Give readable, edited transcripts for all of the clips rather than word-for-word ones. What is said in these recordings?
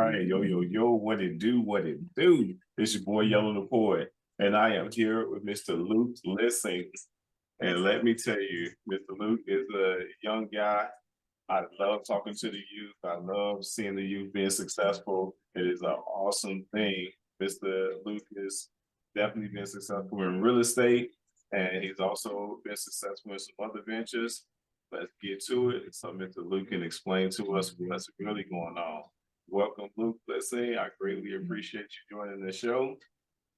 right. Yo, yo, yo, what it do, what it do. It's your boy Yellow the Poet, and I am here with Mr. Luc Lising. And let me tell you, Mr. Luc is a young guy. I love talking to the youth. I love seeing the youth being successful. It is an awesome thing. Mr. Luc is definitely been successful in real estate, and he's also been successful in some other ventures. Let's get to it so Mr. Luc can explain to us what's really going on. Welcome, Luc. Let's say I greatly appreciate you joining the show.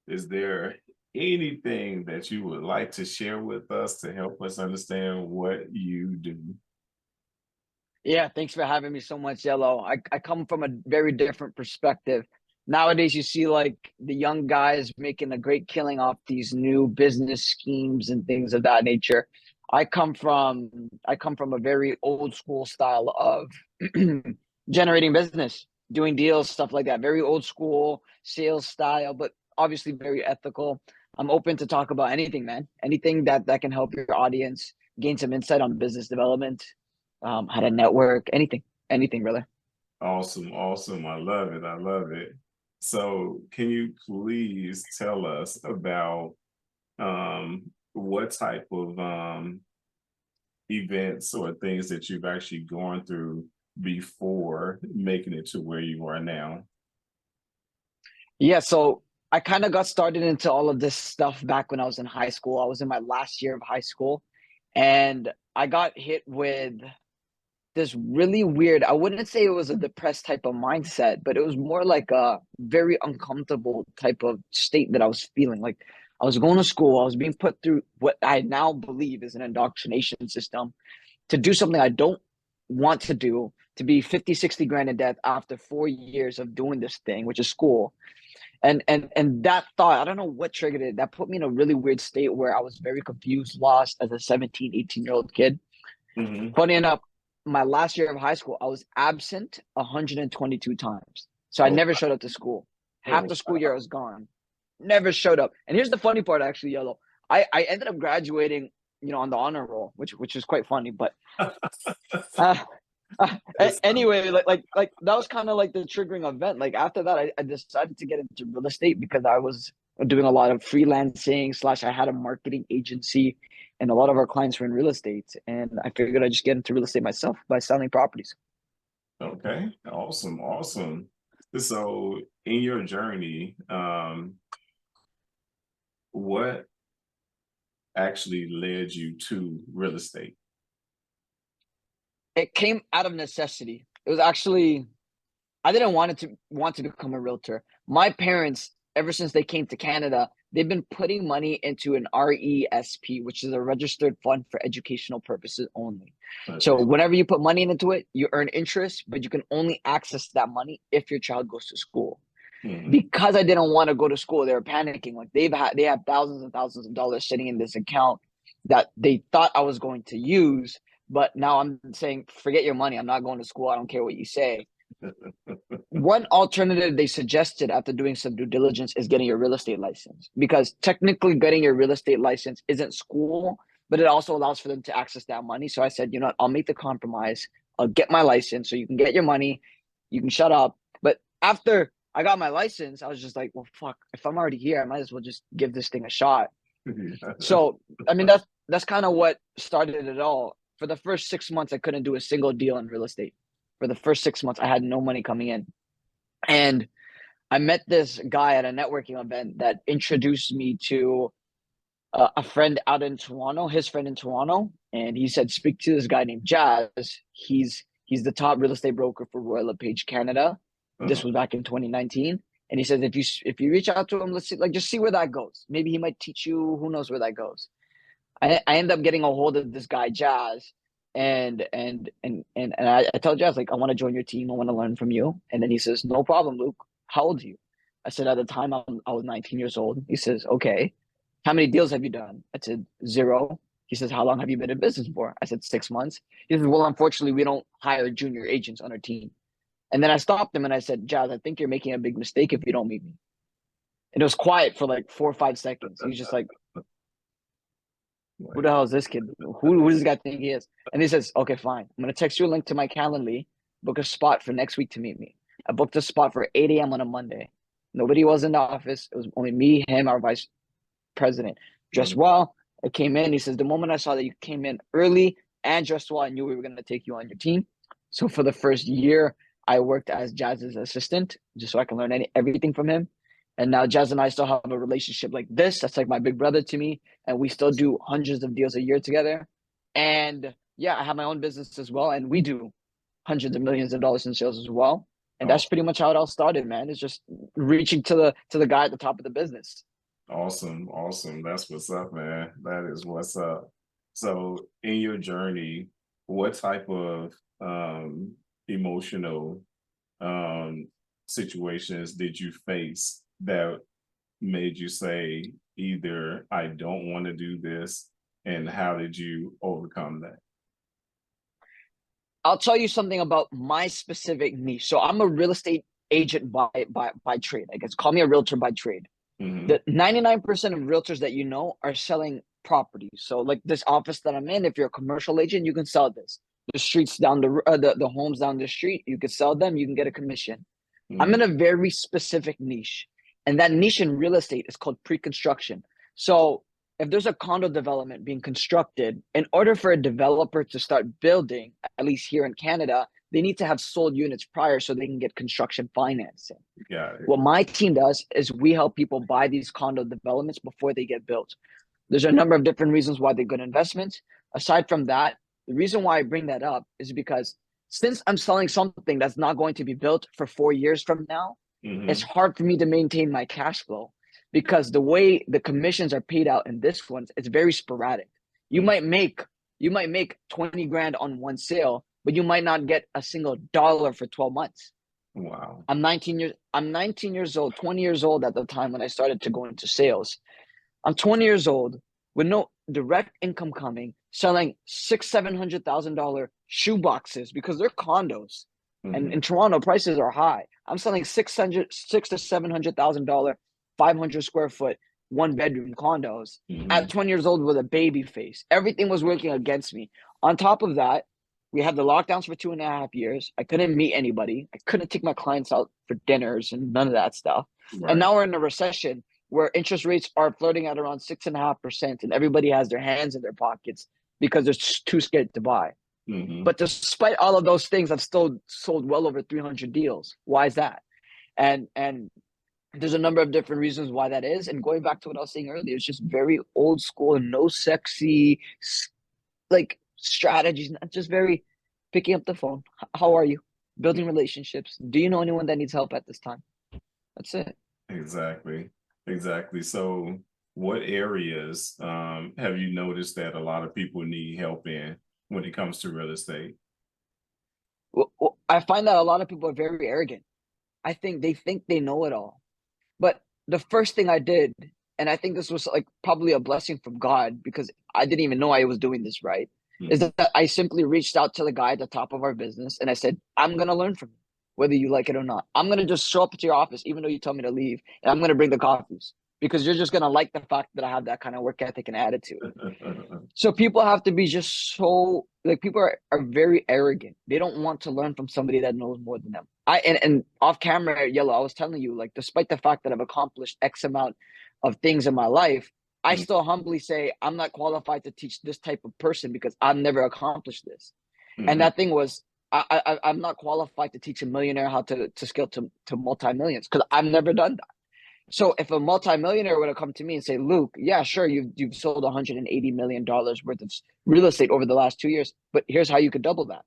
Is there anything that you would like to share with us to help us understand what you do? Yeah, thanks for having me so much, Yellow. I come from a very different perspective. Nowadays, you see like the young guys making a great killing off these new business schemes and things of that nature. I come from a very old school style of generating business, doing deals, stuff like that. Very old school sales style, but obviously very ethical. I'm open to talk about anything, man. Anything that can help your audience gain some insight on business development, how to network, anything, brother. Awesome, awesome. I love it. I love it. So, can you please tell us about what type of events or things that you've actually gone through before making it to where you are now? Yeah, so I kind of got started into all of this stuff back when I was in high school. I was in my last year of high school, and I got hit with this really weird, I wouldn't say it was a depressed type of mindset, but it was more like a very uncomfortable type of state that I was feeling. Like I was going to school, I was being put through what I now believe is an indoctrination system to do something I don't want to do, to be 50, 60 grand in debt after 4 years of doing this thing, which is school. And that thought, I don't know what triggered it. That put me in a really weird state where I was very confused, lost as a 17, 18-year-old kid. Mm-hmm. Funny enough, my last year of high school, I was absent 122 times. So I Oh, never showed up to school. Half oh, the school year I was gone. Never showed up. And here's the funny part, actually, Yellow. I ended up graduating, on the honor roll, which is quite funny. But uh, anyway, like that was kind of like the triggering event. Like after that, I decided to get into real estate because I was doing a lot of freelancing slash I had a marketing agency, and a lot of our clients were in real estate. And I figured I'd just get into real estate myself by selling properties. okay, awesome, awesome. So, in your journey, what actually led you to real estate? It came out of necessity. It was actually I didn't want to become a realtor. My parents, ever since they came to Canada, they've been putting money into an RESP, which is a registered fund for educational purposes only. So Okay. whenever you put money into it, you earn interest, but you can only access that money if your child goes to school. Hmm. Because I didn't want to go to school, they were panicking. Like they have thousands and thousands of dollars sitting in this account that they thought I was going to use, but now I'm saying, forget your money. I'm not going to school. I don't care what you say. One alternative they suggested after doing some due diligence is getting your real estate license, because technically getting your real estate license isn't school, but it also allows for them to access that money. So I said, I'll make the compromise. I'll get my license so you can get your money. You can shut up. But after I got my license, I was just like, well, fuck, if I'm already here, I might as well just give this thing a shot. So, I mean, that's kind of what started it all. For the first 6 months, I couldn't do a single deal in real estate. For the first 6 months, I had no money coming in. And I met this guy at a networking event that introduced me to a friend out in Toronto, his friend in Toronto, and he said, "Speak to this guy named Jazz. He's the top real estate broker for Royal LePage Canada." This Uh-huh. was back in 2019, and he says, "If you reach out to him, let's see, like just see where that goes. Maybe he might teach you. Who knows where that goes." I end up getting a hold of this guy Jazz, and I tell Jazz, like, I want to join your team. I want to learn from you. And then he says, "No problem, Luke. How old are you?" I said, "At the time I was 19 years old." He says, "Okay. How many deals have you done?" I said, "Zero." He says, "How long have you been in business for?" I said, "6 months." He says, "Well, unfortunately, we don't hire junior agents on our team." And then I stopped him and I said, "Jazz, I think you're making a big mistake if you don't meet me." And it was quiet for like 4 or 5 seconds. He was just like, "Who the hell is this kid? Who does this guy think he is?" And he says, "Okay, fine. I'm gonna text you a link to my Calendly, book a spot for next week to meet me." I booked a spot for 8 a.m. on a Monday. Nobody was in the office. It was only me, him, our vice president. Dressed well. I came in. He says, the moment I saw that you came in early and dressed well, I knew we were going to take you on your team. So for the first year, I worked as Jazz's assistant just so I can learn everything from him. And now Jazz and I still have a relationship like this. That's like my big brother to me. And we still do hundreds of deals a year together. And yeah, I have my own business as well. And we do hundreds of millions of dollars in sales as well. And that's pretty much how it all started, man. It's just reaching to the guy at the top of the business. Awesome. Awesome. That's what's up, man. That is what's up. So in your journey, what type of emotional situations did you face that made you say either I don't want to do this, and how did you overcome that? I'll tell you something about my specific niche. So I'm a real estate agent by trade. I guess call me a realtor by trade. The 99% of realtors that you know are selling properties. So like this office that I'm in, if you're a commercial agent, you can sell this. The streets down the homes down the street, you can sell them, you can get a commission. I'm in a very specific niche. And that niche in real estate is called pre-construction. So if there's a condo development being constructed, in order for a developer to start building, at least here in Canada, they need to have sold units prior so they can get construction financing. What my team does is we help people buy these condo developments before they get built. There's a number of different reasons why they're good investments. Aside from that, the reason why I bring that up is because since I'm selling something that's not going to be built for 4 years from now, it's hard for me to maintain my cash flow because the way the commissions are paid out in this one, it's very sporadic. You might make 20 grand on one sale, but you might not get a single dollar for 12 months. Wow. I'm 19 years old, 20 years old at the time when I started to go into sales. I'm 20 years old with no direct income coming, selling $600,000-$700,000 shoe boxes because they're condos. And in Toronto, prices are high. I'm selling $600,000-$700,000, 500 square foot, 1 bedroom condos at 20 years old with a baby face. Everything was working against me. On top of that, we had the lockdowns for 2.5 years. I couldn't meet anybody. I couldn't take my clients out for dinners and none of that stuff. And now we're in a recession where interest rates are flirting at around 6.5%, and everybody has their hands in their pockets because they're too scared to buy. But despite all of those things, I've still sold well over 300 deals. Why is that? And there's a number of different reasons why that is. And going back to what I was saying earlier, it's just very old school and no sexy like strategies. Just very picking up the phone. How are you? Building relationships. Do you know anyone that needs help at this time? That's it. Exactly. So what areas have you noticed that a lot of people need help in when it comes to real estate? Well, I find that a lot of people are very arrogant. I think they know it all. But the first thing I did, and I think this was like probably a blessing from God because I didn't even know I was doing this right, is that I simply reached out to the guy at the top of our business and I said, I'm going to learn from you, whether you like it or not. I'm going to just show up to your office, even though you tell me to leave, and I'm going to bring the coffees because you're just going to like the fact that I have that kind of work ethic and attitude. So people have to be just so like people are very arrogant. They don't want to learn from somebody that knows more than them. And off camera, Yellow, I was telling you, like, despite the fact that I've accomplished X amount of things in my life, I still humbly say I'm not qualified to teach this type of person because I've never accomplished this. And that thing was I'm not qualified to teach a millionaire how to scale to multi-millions because I've never done that. So if a multimillionaire would have come to me and say, Luke, yeah, sure, you've sold $180 million worth of real estate over the last 2 years, but here's how you could double that.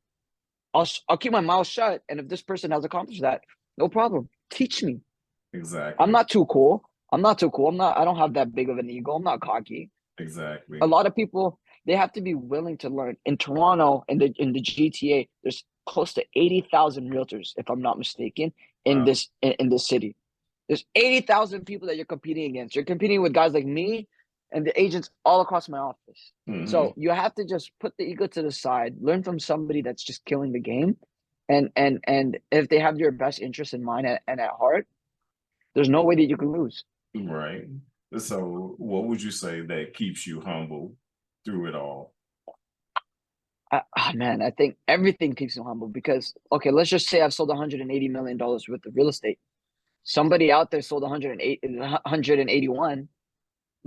I'll keep my mouth shut, and if this person has accomplished that, no problem. Teach me. Exactly. I'm not too cool. I don't have that big of an ego. I'm not cocky. Exactly. A lot of people, they have to be willing to learn. In Toronto, in the GTA, there's close to 80,000 realtors, if I'm not mistaken, in this city. There's 80,000 people that you're competing against. You're competing with guys like me and the agents all across my office. So you have to just put the ego to the side, learn from somebody that's just killing the game. And if they have your best interest in mind and at heart, there's no way that you can lose. Right. So what would you say that keeps you humble through it all? Man, I think everything keeps me humble because okay, let's just say I've sold $180 million worth of real estate. Somebody out there sold 181,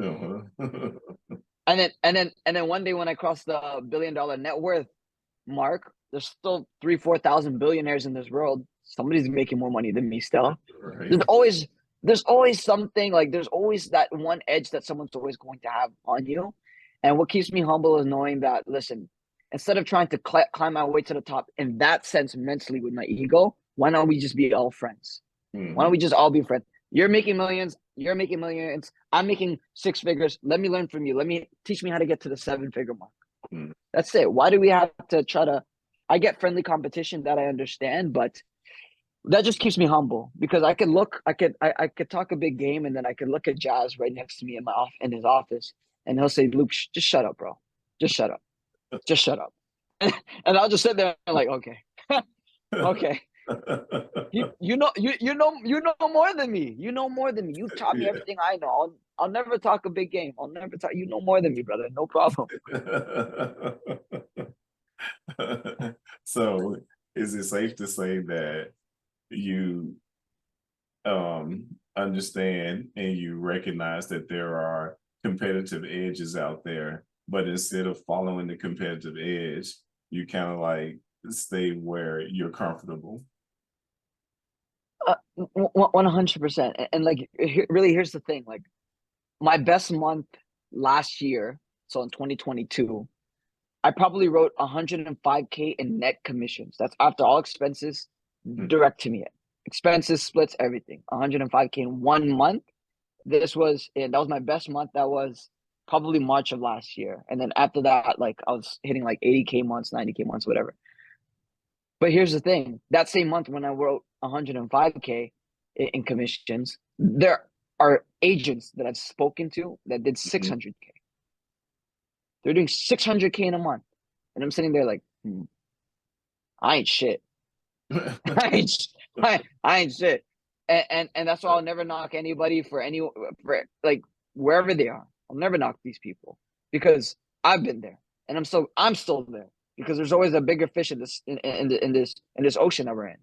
Uh-huh. and then one day when I cross the $1 billion net worth mark, there's still 3, 4 thousand billionaires in this world. Somebody's making more money than me still. There's Right. always there's always something, like there's always that one edge that someone's always going to have on you. And what keeps me humble is knowing that, listen, instead of trying to climb my way to the top in that sense mentally with my ego, why don't we just be all friends? Why don't Hmm. we just all be friends? You're making millions. You're making millions. I'm making six figures. Let me learn from you. Let me teach me how to get to the seven-figure mark. Hmm. That's it. Why do we have to try to? I get friendly competition, that I understand, but that just keeps me humble because I could talk a big game, and then I could look at Jazz right next to me in his office, and he'll say, "Luke, just shut up, bro. Just shut up. Just shut up." And I'll just sit there and like, okay, okay. You know more than me. You know more than me. You taught me Yeah. everything I know. I'll never talk a big game. I'll never talk. You know more than me, brother. No problem. So is it safe to say that you understand and you recognize that there are competitive edges out there, but instead of following the competitive edge, you kind of like stay where you're comfortable? 100%. And like, really, here's the thing. Like, my best month last year, so in 2022, I probably wrote 105K in net commissions. That's after all expenses Mhm. direct to me. Expenses, splits, everything. 105K in 1 month. That was my best month. That was probably March of last year. And then after that, like I was hitting like 80K months, 90K months, whatever. But here's the thing. That same month when I wrote 105K in commissions, there are agents that I've spoken to that did Mhm. 600K. They're doing 600K in a month. And I'm sitting there like, I ain't shit. I ain't, I ain't shit. And that's why I'll never knock anybody for like wherever they are. I'll never knock these people because I've been there, and I'm still there because there's always a bigger fish in this ocean that we're in.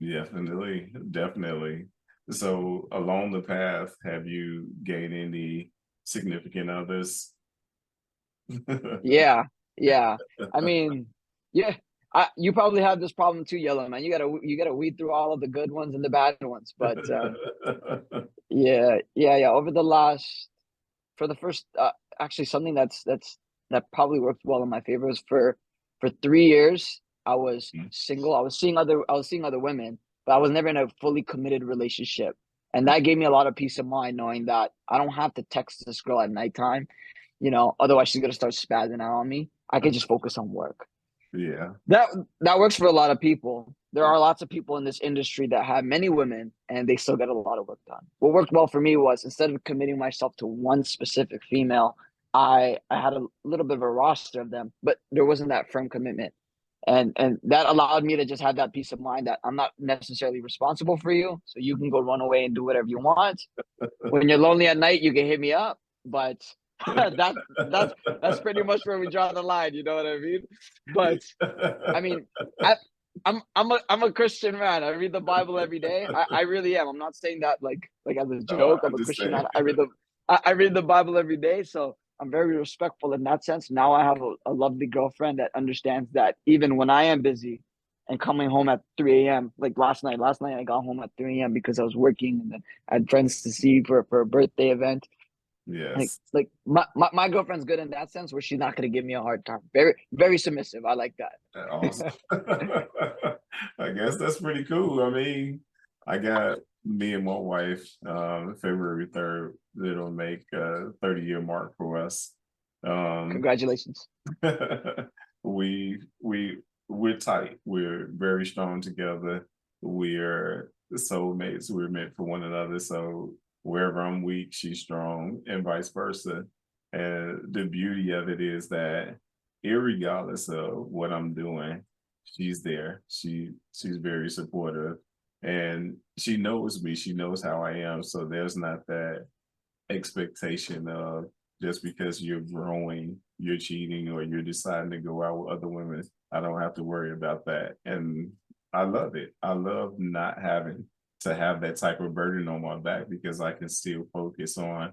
Definitely, definitely. So along the path, have you gained any significant others? Yeah, yeah. I mean, yeah. You probably have this problem too, Yellow Man. You gotta weed through all of the good ones and the bad ones. But yeah, yeah, yeah. Over the last for the first actually something that probably worked well in my favor was for 3 years I was single. I was seeing other women, but I was never in a fully committed relationship. And that gave me a lot of peace of mind knowing that I don't have to text this girl at nighttime, otherwise she's gonna start spazzing out on me. I could just focus on work. Yeah. That works for a lot of people. There are lots of people in this industry that have many women and they still get a lot of work done. What worked well for me was instead of committing myself to one specific female, I had a little bit of a roster of them, but there wasn't that firm commitment. And that allowed me to just have that peace of mind that I'm not necessarily responsible for you. So you can go run away and do whatever you want. When you're lonely at night, you can hit me up. But that's pretty much where we draw the line, you know what I mean? But I mean, I, I'm a Christian man. I read the Bible every day. I really am. I'm not saying that like as a Oh, I joke. I'm a Christian man. understand. I read the Bible every day, so I'm very respectful in that sense. Now I have a lovely girlfriend that understands that even when I am busy and coming home at 3 a.m. Like last night I got home at 3 a.m. because I was working and then I had friends to see for a birthday event. Like Yes. like my girlfriend's good in that sense where she's not gonna give me a hard time. Very very submissive. I like Awesome. that. I guess that's pretty cool. I mean, I got me and my wife, February 3rd, it'll make a 30-year mark for us. Um, Congratulations. we're tight. We're very strong together. We're soulmates. We're meant for one another. So wherever I'm weak, she's strong, and vice versa. And the beauty of it is that, irregardless of what I'm doing, she's there. She's very supportive, and she knows me. She knows how I am. So there's not that expectation of just because you're growing, you're cheating, or you're deciding to go out with other women. I don't have to worry about that. And I love it. I love not having to have that type of burden on my back because I can still focus on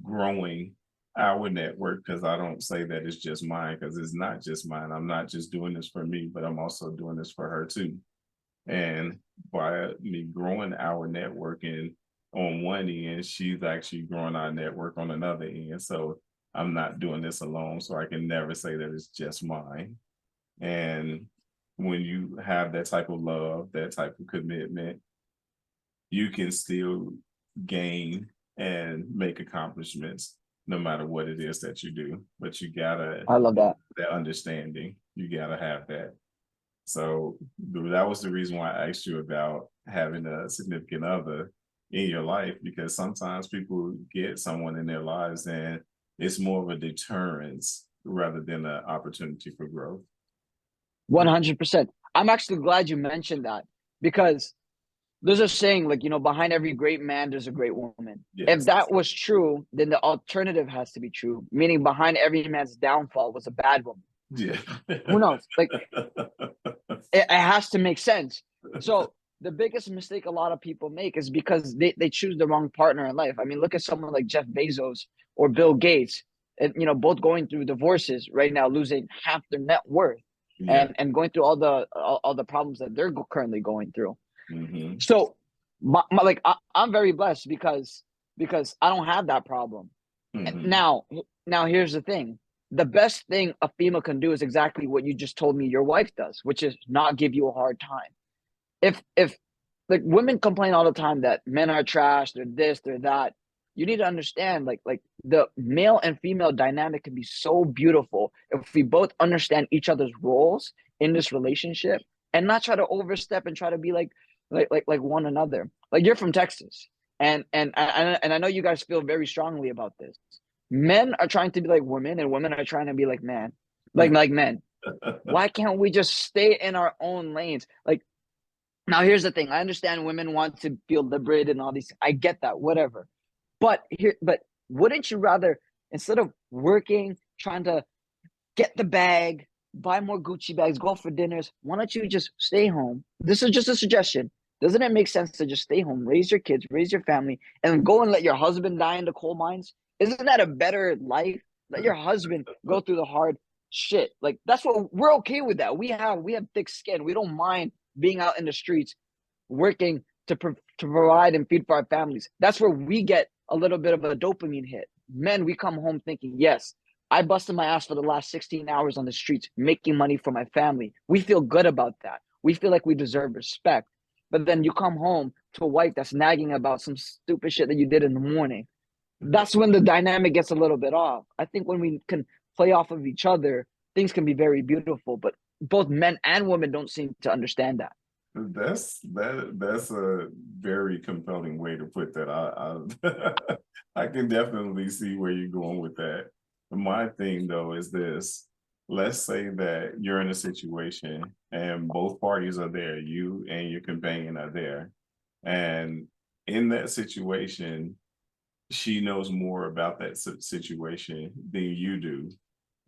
growing our network, because I don't say that it's just mine, because it's not just mine. I'm not just doing this for me, but I'm also doing this for her too. And by me growing our networking on one end, she's actually growing our network on another end. So I'm not doing this alone. So I can never say that it's just mine. And when you have that type of love, that type of commitment, you can still gain and make accomplishments no matter what it is that you do. But you gotta, I love that. that understanding, you gotta have that. So that was the reason why I asked you about having a significant other in your life, because sometimes people get someone in their lives and it's more of a deterrence rather than an opportunity for growth. 100%. I'm actually glad you mentioned that because there's a saying like, you know, behind every great man, there's a great woman. If Yes. that was true, then the alternative has to be true, meaning behind every man's downfall was a bad woman. Yeah. Who knows? Like, it has to make sense. So the biggest mistake a lot of people make is because they choose the wrong partner in life. I mean, look at someone like Jeff Bezos or Bill Gates, and you know, both going through divorces right now, losing half their net worth, Yeah. and going through all the problems that they're currently going through. Mm-hmm. So, like I'm very blessed because I don't have that problem. Mm-hmm. Now here's the thing. The best thing a female can do is exactly what you just told me your wife does, which is not give you a hard time. If like women complain all the time that men are trash, they're this, they're that. You need to understand like the male and female dynamic can be so beautiful if we both understand each other's roles in this relationship and not try to overstep and try to be like one another. Like you're from Texas, and I know you guys feel very strongly about this. Men are trying to be like women, and women are trying to be like man, like men. Why can't we just stay in our own lanes? Like now, here's the thing. I understand women want to feel liberated and all these. I get that, whatever. But wouldn't you rather, instead of working, trying to get the bag, buy more Gucci bags, go for dinners, why don't you just stay home? This is just a suggestion. Doesn't it make sense to just stay home, raise your kids, raise your family, and go and let your husband die in the coal mines? Isn't that a better life? Let your husband go through the hard shit. Like that's what we're okay with that. We have thick skin. We don't mind being out in the streets, working to provide and feed for our families. That's where we get a little bit of a dopamine hit. Men, we come home thinking, yes, I busted my ass for the last 16 hours on the streets making money for my family. We feel good about that. We feel like we deserve respect. But then you come home to a wife that's nagging about some stupid shit that you did in the morning. That's when the dynamic gets a little bit off. I think when we can play off of each other, things can be very beautiful. But both men and women don't seem to understand that. That's a very compelling way to put that. I I can definitely see where you're going with that. My thing though is this. Let's say that you're in a situation and both parties are there, you and your companion are there. And in that situation, she knows more about that situation than you do.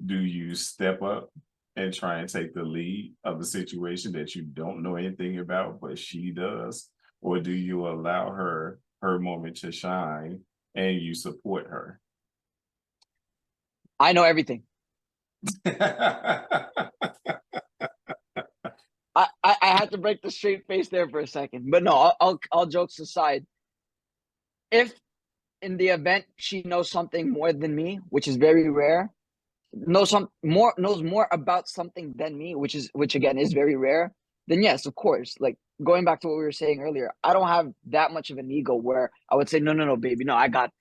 Do you step up and try and take the lead of the situation that you don't know anything about, but she does? Or do you allow her moment to shine and you support her? I know everything. I had to break the straight face there for a second, but no, all jokes aside, if in the event she knows something more than me, which is very rare, knows more about something than me, which again is very rare, then yes, of course. Like going back to what we were saying earlier, I don't have that much of an ego where I would say, no, no, no, baby, no, I got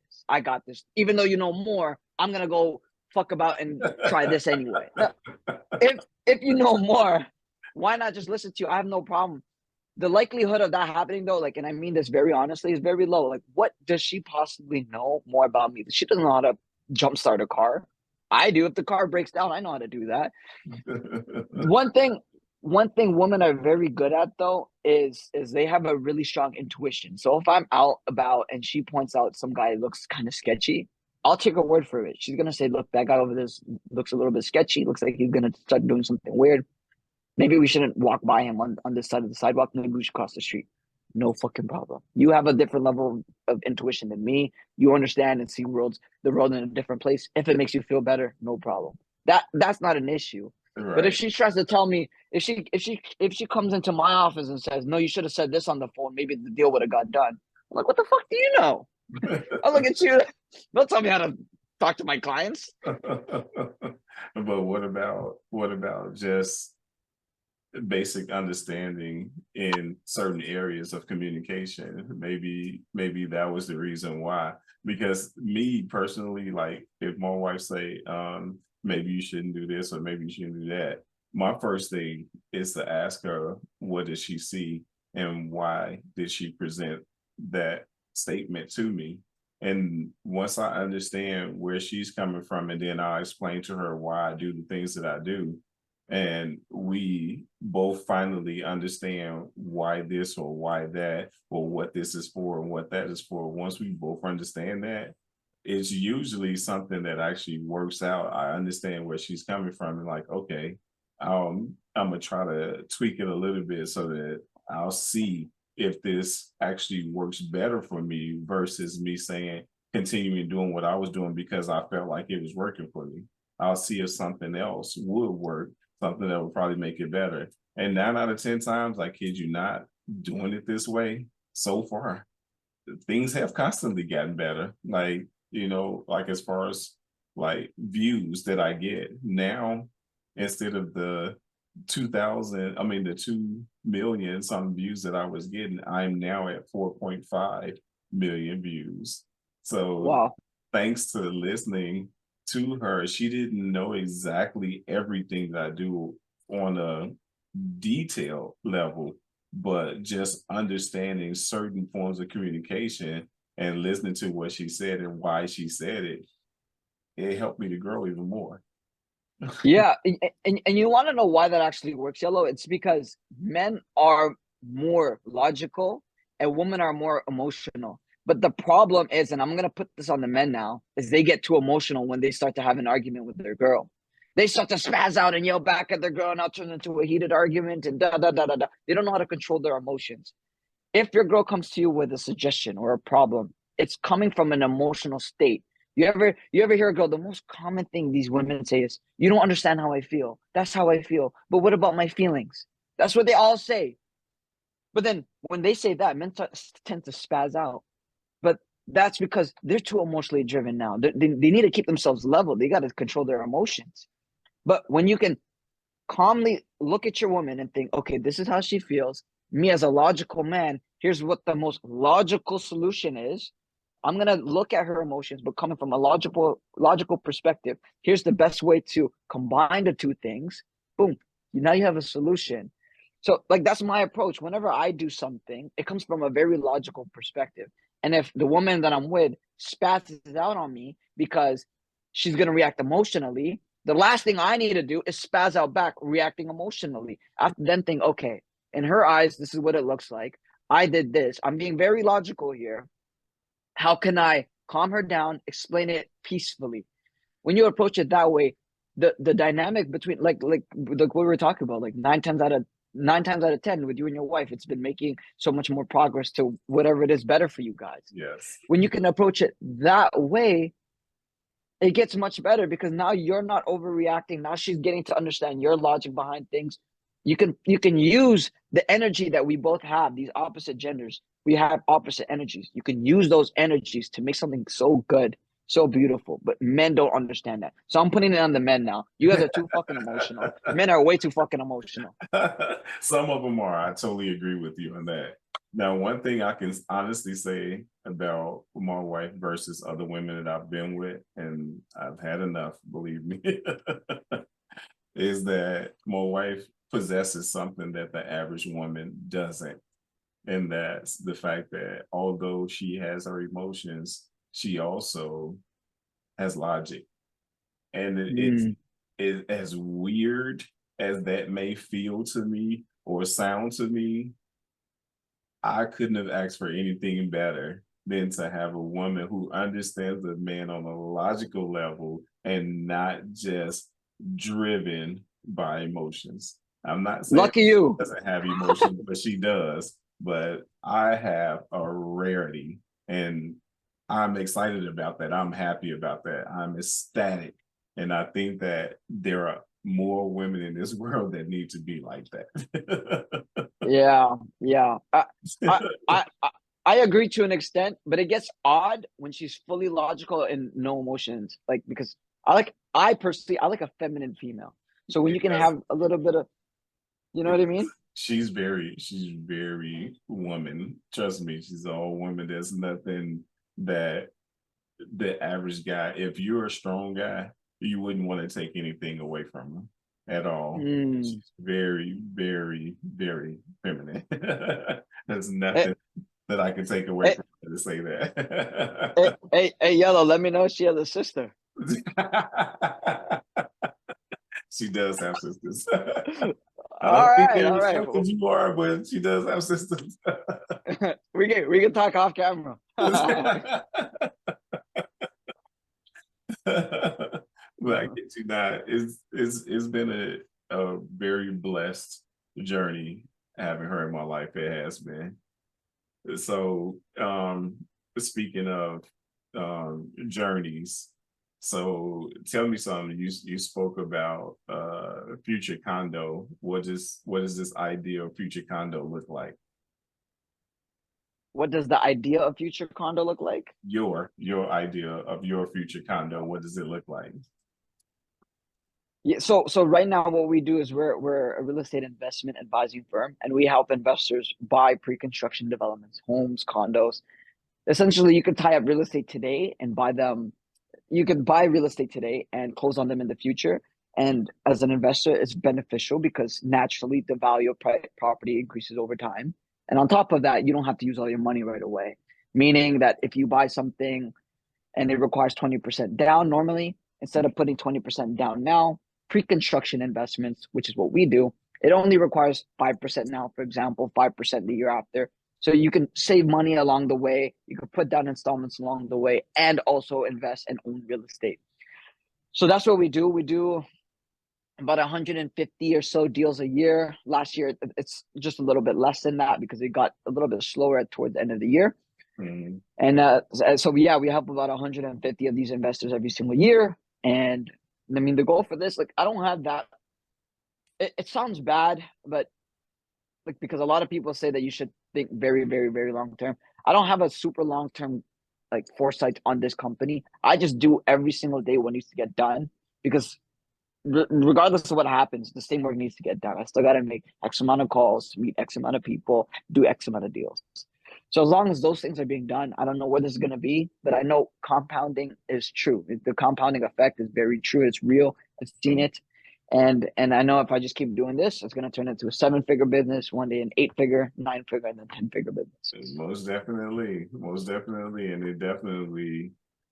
this. Even though you know more, I'm gonna go fuck about and try this anyway. If you know more, why not just listen to you? I have no problem. The likelihood of that happening though, like, and I mean this very honestly, is very low. Like, what does she possibly know more about me? She doesn't know how to jumpstart a car. I do. If the car breaks down, I know how to do that. One thing, one thing women are very good at though is they have a really strong intuition. So if I'm out about and she points out some guy looks kind of sketchy, I'll take her word for it. She's gonna say, "Look, that guy over there looks a little bit sketchy. Looks like he's gonna start doing something weird. Maybe we shouldn't walk by him on this side of the sidewalk. Maybe we should cross the street." No fucking problem. You have a different level of intuition than me. You understand and see the world in a different place. If it makes you feel better, no problem. That's not an issue. But if Right. she tries to tell me, if she comes into my office and says, "No, you should have said this on the phone," maybe the deal would have got done. I'm like, what the fuck do you know? I look at you. Don't tell me how to talk to my clients. But what about just basic understanding in certain areas of communication? Maybe that was the reason why. Because me personally, like if my wife say, maybe you shouldn't do this or maybe you shouldn't do that, my first thing is to ask her, what does she see and why did she present that statement to me? And once I understand where she's coming from, and then I explain to her why I do the things that I do, and we both finally understand why this or why that or what this is for and what that is for. Once we both understand that, it's usually something that actually works out. I understand where she's coming from and like, okay, I'm gonna try to tweak it a little bit so that I'll see if this actually works better for me versus me saying continuing doing what I was doing because I felt like it was working for me. I'll see if something else would work, something that would probably make it better. And 9 out of 10 times, I kid you not, doing it this way so far, things have constantly gotten better. Like, like as far as like views that I get now, instead of the 2000, I mean, the 2 million some views that I was getting, I'm now at 4.5 million views. So Wow. thanks to listening to her, she didn't know exactly everything that I do on a detailed level, but just understanding certain forms of communication and listening to what she said and why she said it, it helped me to grow even more. Yeah, and you want to know why that actually works, Yellow? It's because men are more logical and women are more emotional. But the problem is, and I'm gonna put this on the men now, is they get too emotional when they start to have an argument with their girl. They start to spaz out and yell back at their girl, and now turn into a heated argument and da da da da da. They don't know how to control their emotions. If your girl comes to you with a suggestion or a problem, it's coming from an emotional state. You ever hear a girl, the most common thing these women say is, "You don't understand how I feel. That's how I feel. But what about my feelings?" That's what they all say. But then when they say that, men tend to spaz out. But that's because they're too emotionally driven now. They need to keep themselves level. They got to control their emotions. But when you can calmly look at your woman and think, okay, this is how she feels. Me as a logical man, here's what the most logical solution is. I'm gonna look at her emotions, but coming from a logical perspective. Here's the best way to combine the two things. Boom. Now you have a solution. So, like, that's my approach. Whenever I do something, it comes from a very logical perspective. And if the woman that I'm with spazzes out on me because she's gonna react emotionally, the last thing I need to do is spaz out back, reacting emotionally. I then think, okay, in her eyes, this is what it looks like. I did this. I'm being very logical here. How can I calm her down, explain it peacefully? When you approach it that way, the dynamic between like what we were talking about, like nine times out of 10 with you and your wife, it's been making so much more progress to whatever it is better for you guys. Yes. When you can approach it that way, it gets much better because now you're not overreacting. Now she's getting to understand your logic behind things. You can use the energy that we both have, these opposite genders. We have opposite energies. You can use those energies to make something so good, so beautiful. But men don't understand that. So I'm putting it on the men now. You guys are too fucking emotional. Men are way too fucking emotional. Some of them are. I totally agree with you on that. Now, one thing I can honestly say about my wife versus other women that I've been with, and I've had enough, believe me, is that my wife possesses something that the average woman doesn't. And that's the fact that although she has her emotions, she also has logic. And Mm. it's as weird as that may feel to me or sound to me, I couldn't have asked for anything better than to have a woman who understands the man on a logical level and not just driven by emotions. I'm not saying Lucky she you. doesn't have emotions, but she does. But I have a rarity, and I'm excited about that. I'm happy about that. I'm ecstatic. And I think that there are more women in this world that need to be like that. Yeah, yeah. I, I, I I agree to an extent, but it gets odd when she's fully logical and no emotions. Like because I personally I like a feminine female. So when you can Yes. have a little bit of, you know what I mean? She's very woman. Trust me, she's all woman. There's nothing that the average guy, if you're a strong guy, you wouldn't want to take anything away from her at all. Mm. She's very, very, very feminine. There's Hey, nothing that I can take away hey, from her to say hey, hey, Yellow, let me know if she has a sister. that. She does have sisters. I All don't think right, they're all as right. tough as you are, but she does have sisters. We can talk off camera. But I get you not. It's been a very blessed journey having her in my life. It has been. So speaking of journeys, so tell me something. You spoke about future condo. What does this ideal future condo look like? What does the idea of future condo look like? Your idea of your future condo, what does it look like? Yeah, so right now what we do is we're a real estate investment advising firm, and we help investors buy pre-construction developments, homes, condos. Essentially, you could tie up real estate today and buy them. You could buy real estate today and close on them in the future. And as an investor, it's beneficial because naturally the value of property increases over time. And on top of that, you don't have to use all your money right away. Meaning that if you buy something and it requires 20% down normally, instead of putting 20% down now, pre-construction investments, which is what we do, it only requires 5% now, for example, 5% the year after. So you can save money along the way. You can put down installments along the way and also invest and own real estate. So that's what we do. We do about 150 or so deals a year. Last year, it's just a little bit less than that because it got a little bit slower toward the end of the year. Mm. And so yeah, we have about 150 of these investors every single year. And I mean, the goal for this, like, I don't have that. It sounds bad, but like because a lot of people say that you should think very, very, very long term. I don't have a super long term like foresight on this company. I just do every single day what needs to get done because regardless of what happens, the same work needs to get done. I still got to make X amount of calls, meet X amount of people, do X amount of deals. So as long as those things are being done, I don't know where this is going to be, but I know compounding is true. The compounding effect is very true. It's real. I've seen it. And I know if I just keep doing this, it's going to turn into a 7-figure business, one day an 8-figure, 9-figure, and then 10-figure business. Most definitely, and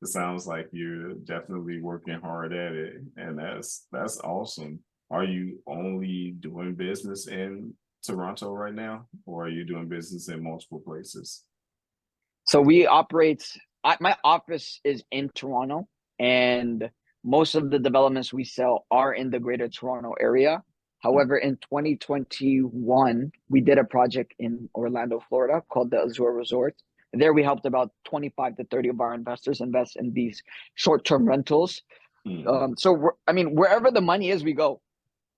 it sounds like you're definitely working hard at it, and that's awesome. Are you only doing business in Toronto right now, or are you doing business in multiple places? So we operate. My office is in Toronto, and most of the developments we sell are in the Greater Toronto area. However, in 2021, we did a project in Orlando, Florida, called the Azure Resort. There, we helped about 25 to 30 of our investors invest in these short-term rentals. Mm. I mean, wherever the money is, we go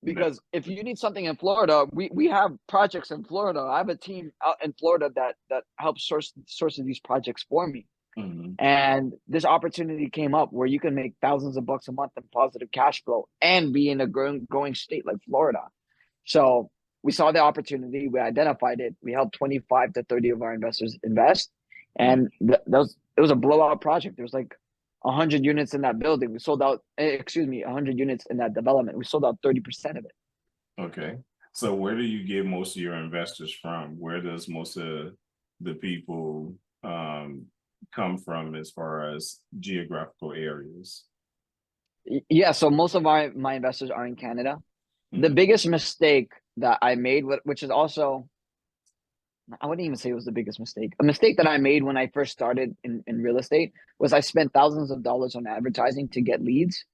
Yeah. because if you need something in Florida, we have projects in Florida. I have a team out in Florida that helps sources these projects for me. Mhm. And this opportunity came up where you can make thousands of bucks a month in positive cash flow and be in a growing state like Florida. So we saw the opportunity, we identified it, we helped 25 to 30 of our investors invest, Mm. and it was a blowout project. There was like 100 units in that building. We sold out, excuse me, 100 units in that development. We sold out 30% of it. Okay. So where do you get most of your investors from? Where does most of the people come from as far as geographical areas? Yeah, so most of my investors are in Canada. The Mhm. biggest mistake that I made, which is also I wouldn't even say it was the biggest mistake. A mistake that I made when I first started in real estate was I spent thousands of dollars on advertising to get leads.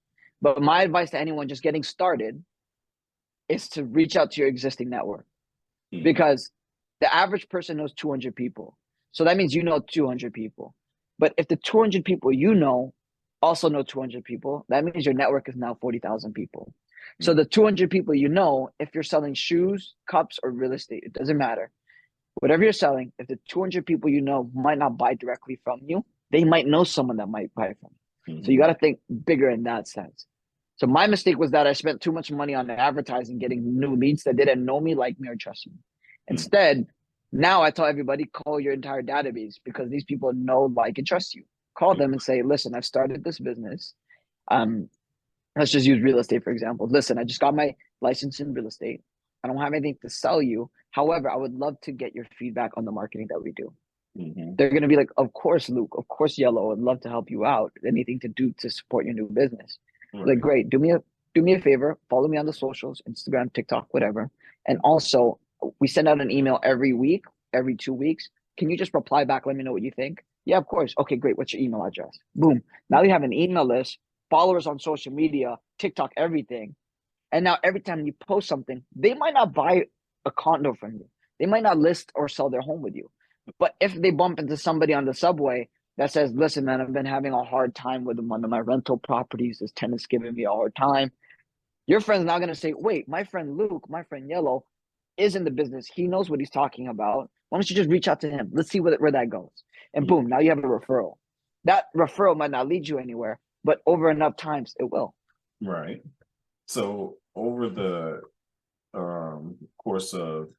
But my advice to anyone just getting started is to reach out to your existing network, because the average person knows 200 people. So that means you know 200 people. But if the 200 people you know also know 200 people, that means your network is now 40,000 people. So the 200 people you know, if you're selling shoes, cups, or real estate, it doesn't matter. Whatever you're selling, if the 200 people you know might not buy directly from you, they might know someone that might buy from you. So you got to think bigger in that sense. So my mistake was that I spent too much money on advertising, getting new leads that didn't know me, like me, or trust me. Instead, now I tell everybody, call your entire database, because these people know, like, and trust you. Call them and say, listen, I've started this business. Let's just use real estate, for example. Listen, I just got my license in real estate. I don't have anything to sell you. However, I would love to get your feedback on the marketing that we do. They're going to be like, of course, Luke, of course, Yellow, I'd love to help you out. Anything to do to support your new business. Like, great. Do me a favor. Follow me on the socials, Instagram, TikTok, whatever. And also, we send out an email every week, every 2 weeks. Can you just reply back? Let me know what you think. Yeah, of course. Okay, great. What's your email address? Boom. Now you have an email list, followers on social media, TikTok, everything. And now every time you post something, they might not buy a condo from you. They might not list or sell their home with you. But if they bump into somebody on the subway that says, listen, man, I've been having a hard time with one of my rental properties. This tenant's giving me a hard time. Your friend's now going to say, wait, my friend Luke, my friend Yellow is in the business. He knows what he's talking about. Why don't you just reach out to him? Let's see where that goes. And boom, now you have a referral. That referral might not lead you anywhere, but over enough times, it will. Right. So over the course of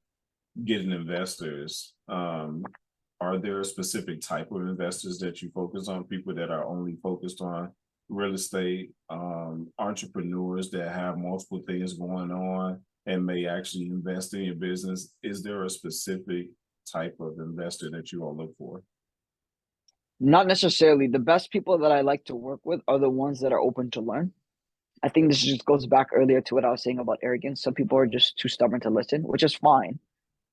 getting investors, are there a specific type of investors that you focus on? People that are only focused on real estate, entrepreneurs that have multiple things going on and may actually invest in your business? Is there a specific type of investor that you all look for? Not necessarily. The best people that I like to work with are the ones that are open to learn. I think this just goes back earlier to what I was saying about arrogance. Some people are just too stubborn to listen, which is fine.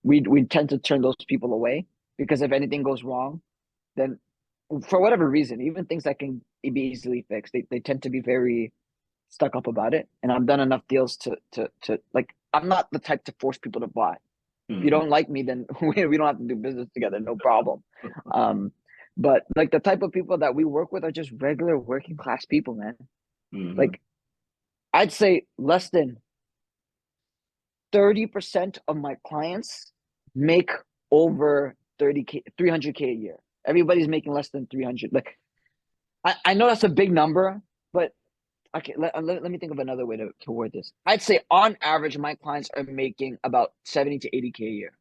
We tend to turn those people away, because if anything goes wrong, then for whatever reason, even things that can be easily fixed, they tend to be very stuck up about it. And I've done enough deals to like, I'm not the type to force people to buy. If you don't like me, then we don't have to do business together, no problem. But like the type of people that we work with are just regular working class people, man. Like, I'd say less than 30% of my clients make over 30K, 300K a year. Everybody's making less than 300. Like, I know that's a big number, but okay, let me think of another way to word this. I'd say on average, my clients are making about 70 to 80K a year.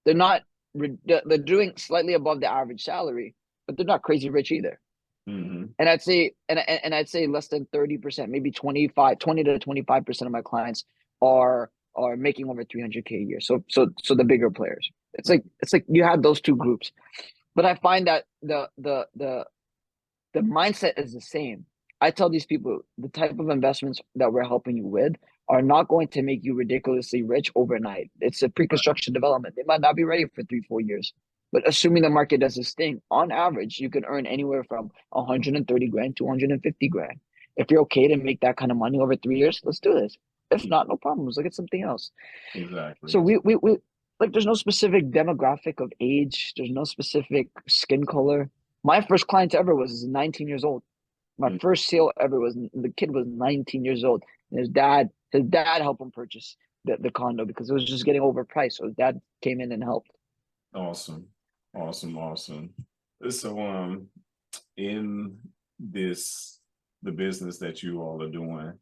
They're not, they're doing slightly above the average salary, but they're not crazy rich either. And I'd say, and I'd say less than 30%, maybe 20 to 25% of my clients are making over 300K a year. So the bigger players. It's like you have those two groups, but I find that the mindset is the same. I tell these people the type of investments that we're helping you with are not going to make you ridiculously rich overnight. It's a pre-construction development. They might not be ready for 3-4 years. But assuming the market does its thing, on average, you can earn anywhere from 130 grand to 150 grand. If you're okay to make that kind of money over 3 years, let's do this. If not, no problem. Let's look at something else. Exactly. So we like, there's no specific demographic of age. There's no specific skin color. My first client ever was 19 years old. My first sale ever was, the kid was 19 years old. And his dad helped him purchase the condo because it was just getting overpriced. So his dad came in and helped. Awesome. So in the business that you all are doing,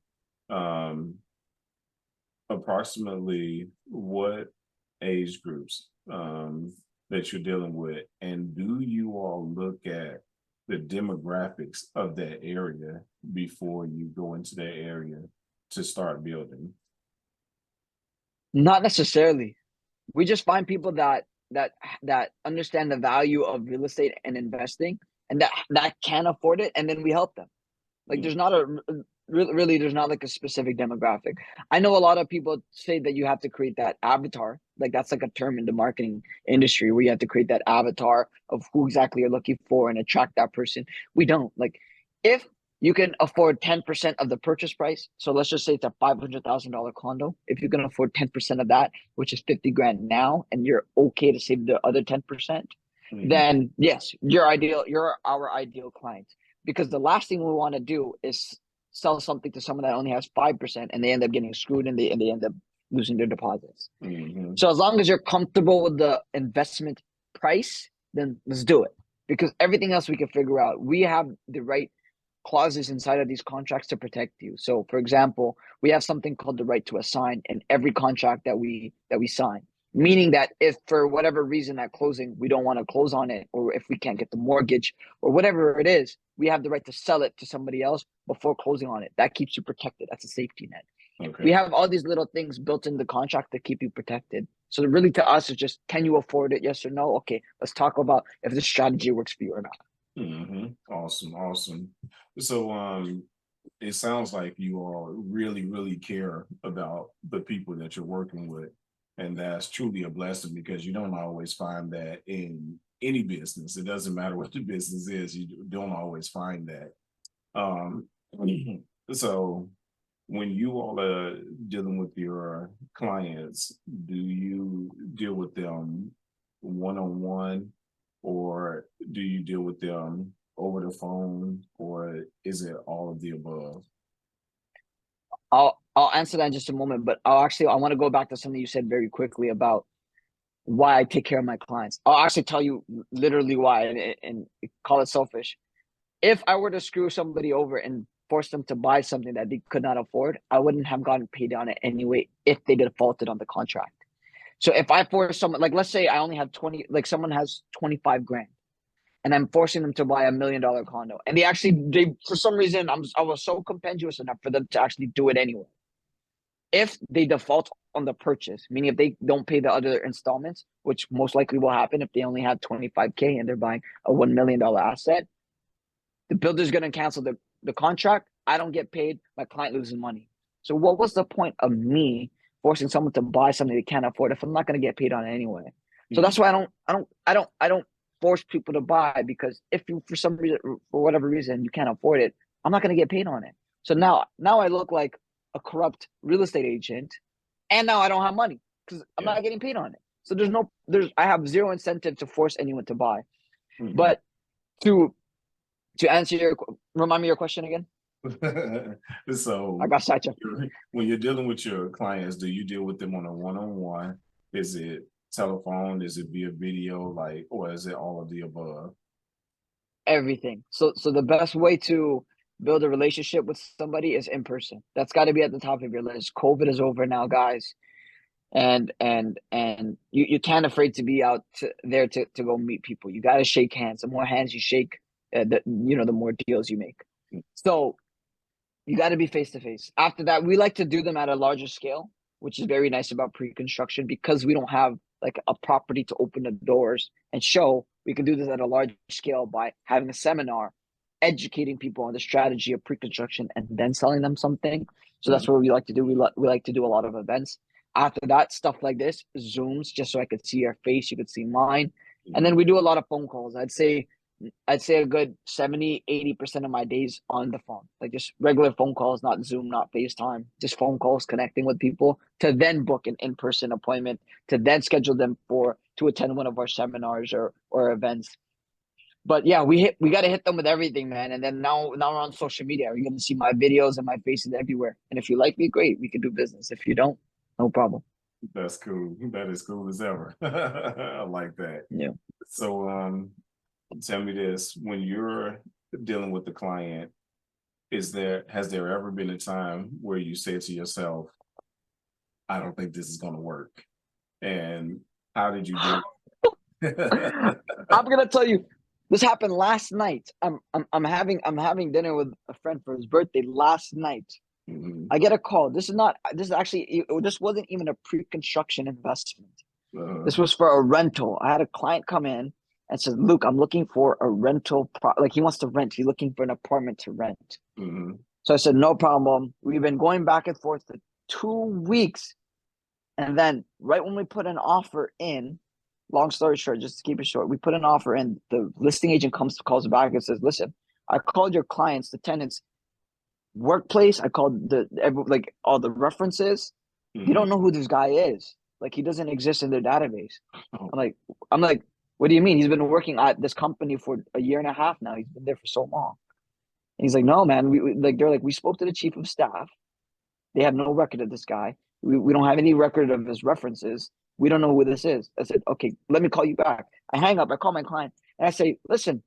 approximately what age groups that you're dealing with, and do you all look at the demographics of that area before you go into that area to start building? Not necessarily. We just find people that understand the value of real estate and investing, and that can afford it, and then we help them. Like, there's not really, there's not like a specific demographic. I know a lot of people say that you have to create that avatar. Like that's like a term in the marketing industry where you have to create that avatar of who exactly you're looking for and attract that person. We don't. Like if you can afford 10% of the purchase price, so let's just say it's a $500,000 condo. If you can afford 10% of that, which is 50 grand now, and you're okay to save the other 10%, then yes, you're our ideal client. Because the last thing we want to do is sell something to someone that only has 5% and they end up getting screwed and they end up losing their deposits. So as long as you're comfortable with the investment price, then let's do it. Because everything else we can figure out. We have the right clauses inside of these contracts to protect you. So for example, we have something called the right to assign in every contract that we sign. Meaning that if for whatever reason at closing we don't want to close on it, or if we can't get the mortgage or whatever it is, we have the right to sell it to somebody else before closing on it. That keeps you protected. That's a safety net. Okay. We have all these little things built in the contract to keep you protected. So really to us, it's just, can you afford it? Yes or no? Okay, let's talk about if this strategy works for you or not. Awesome. So it sounds like you all really care about the people that you're working with. And that's truly a blessing because you don't always find that in any business. It doesn't matter what the business is, you don't always find that. So when you all are dealing with your clients, do you deal with them one-on-one, or do you deal with them over the phone, or is it all of the above? I'll answer that in just a moment, but I want to go back to something you said very quickly about why I take care of my clients. I'll actually tell you literally why, and call it selfish. If I were to screw somebody over and force them to buy something that they could not afford, I wouldn't have gotten paid on it anyway if they defaulted on the contract. So if I force someone, like let's say I only have 20, like someone has 25 grand and I'm forcing them to buy $1 million condo, and they for some reason I was so compendious enough for them to actually do it anyway. If they default on the purchase, meaning if they don't pay the other installments, which most likely will happen if they only have 25K and they're buying a $1 million asset, the builder's going to cancel the contract. I don't get paid. My client loses money. So what was the point of me forcing someone to buy something they can't afford if I'm not going to get paid on it anyway? So that's why I don't force people to buy, because if you, for some reason, for whatever reason, you can't afford it, I'm not going to get paid on it. So now I look like a corrupt real estate agent, and now I don't have money because I'm not getting paid on it. So I have zero incentive to force anyone to buy. But to answer remind me your question again. So I got sidetracked. When you're dealing with your clients, do you deal with them on a one-on-one? Is it telephone? Is it via video? Or is it all of the above? Everything. So the best way to build a relationship with somebody is in person. That's got to be at the top of your list. COVID is over now, guys, and you can't afraid to be out there to go meet people. You got to shake hands. The more hands you shake, the more deals you make. So you got to be face to face. After that, we like to do them at a larger scale, which is very nice about pre-construction, because we don't have like a property to open the doors and show. We can do this at a large scale by having a seminar, educating people on the strategy of pre-construction, and then selling them something. So that's what we like to do. We like to do a lot of events. After that, stuff like this, Zooms, just so I could see your face, you could see mine. And then we do a lot of phone calls. I'd say a good 70-80% of my days on the phone, like just regular phone calls, not Zoom, not FaceTime, just phone calls, connecting with people to then book an in-person appointment, to then schedule them to attend one of our seminars or events. But yeah, we got to hit them with everything, man. And then now we're on social media. You're going to see my videos and my faces everywhere. And if you like me, great, we can do business. If you don't, no problem. That's cool. That is cool as ever. I like that. Yeah. So tell me this: when you're dealing with the client, has there ever been a time where you say to yourself, I don't think this is going to work? And how did you do it? I'm gonna tell you, this happened last night. I'm having dinner with a friend for his birthday last night. I get a call. This wasn't even a pre-construction investment. This was for a rental. I had a client come in and said, Luke, I'm looking for a rental. Like he wants to rent. He's looking for an apartment to rent. So I said, no problem. We've been going back and forth for 2 weeks. And then right when we put an offer in, long story short, just to keep it short, we put an offer in. The listing agent calls back and says, listen, I called your clients, the tenants' workplace. I called like all the references. They don't know who this guy is. Like he doesn't exist in their database. Oh, I'm like, what do you mean? He's been working at this company for a year and a half now. He's been there for so long. And he's like, no, man. They're like, we spoke to the chief of staff. They have no record of this guy. We don't have any record of his references. We don't know who this is. I said, okay, let me call you back. I hang up. I call my client and I say, listen,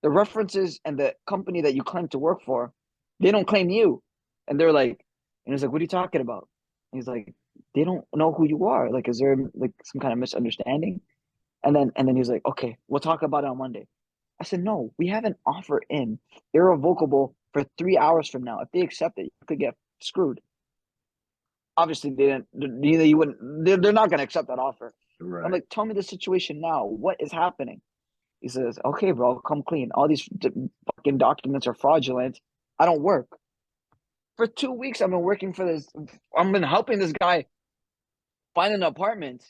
the references and the company that you claim to work for, they don't claim you. And they're like, and he's like, what are you talking about? And he's like, they don't know who you are. Like, is there like some kind of misunderstanding? And then he's like, okay, we'll talk about it on Monday. I said, no, we have an offer in, irrevocable for 3 hours from now. If they accept it, you could get screwed. Obviously, they didn't. Neither you wouldn't. They're not going to accept that offer. right. I'm like, tell me the situation now. What is happening? He says, okay, bro, I'll come clean. All these fucking documents are fraudulent. I don't work. For 2 weeks, I've been working for this. I've been helping this guy find an apartment.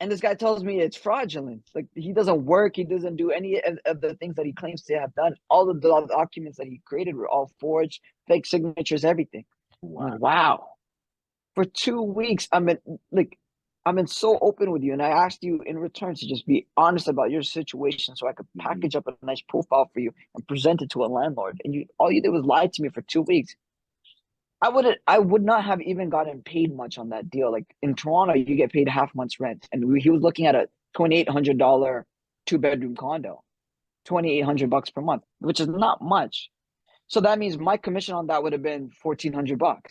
And this guy tells me it's fraudulent. Like he doesn't work. He doesn't do any of the things that he claims to have done. All of the documents that he created were all forged, fake signatures, everything. Wow. Like, wow. For 2 weeks, I've been so open with you, and I asked you in return to just be honest about your situation, so I could package up a nice profile for you and present it to a landlord. And all you did was lie to me for 2 weeks. I would not have even gotten paid much on that deal. Like in Toronto, you get paid half month's rent, and he was looking at a $2,800 2-bedroom condo, $2,800 per month, which is not much. So that means my commission on that would have been $1,400.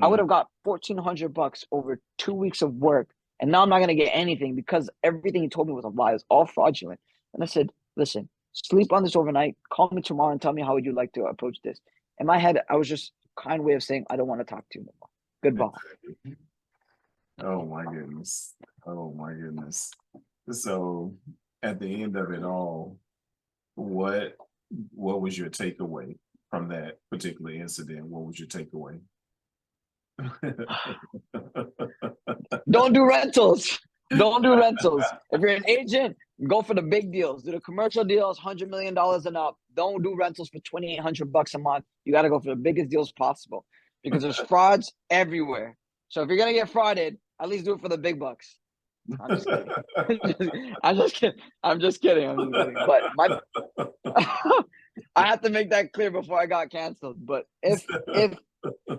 I would have got $1,400 over 2 weeks of work, and now I'm not gonna get anything because everything he told me was a lie. It's all fraudulent. And I said, listen, sleep on this overnight. Call me tomorrow and tell me how would you like to approach this. In my head, I was just kind way of saying I don't want to talk to you anymore. Goodbye. Oh my goodness. Oh my goodness. So at the end of it all, what was your takeaway from that particular incident? What was your takeaway? Don't do rentals. Don't do rentals. If you're an agent, go for the big deals. Do the commercial deals, $100 million and up. Don't do rentals for $2,800 a month. You got to go for the biggest deals possible because there's frauds everywhere. So if you're gonna get frauded, at least do it for the big bucks. I'm just kidding. I'm just kidding. I'm just kidding. But I have to make that clear before I got canceled. But if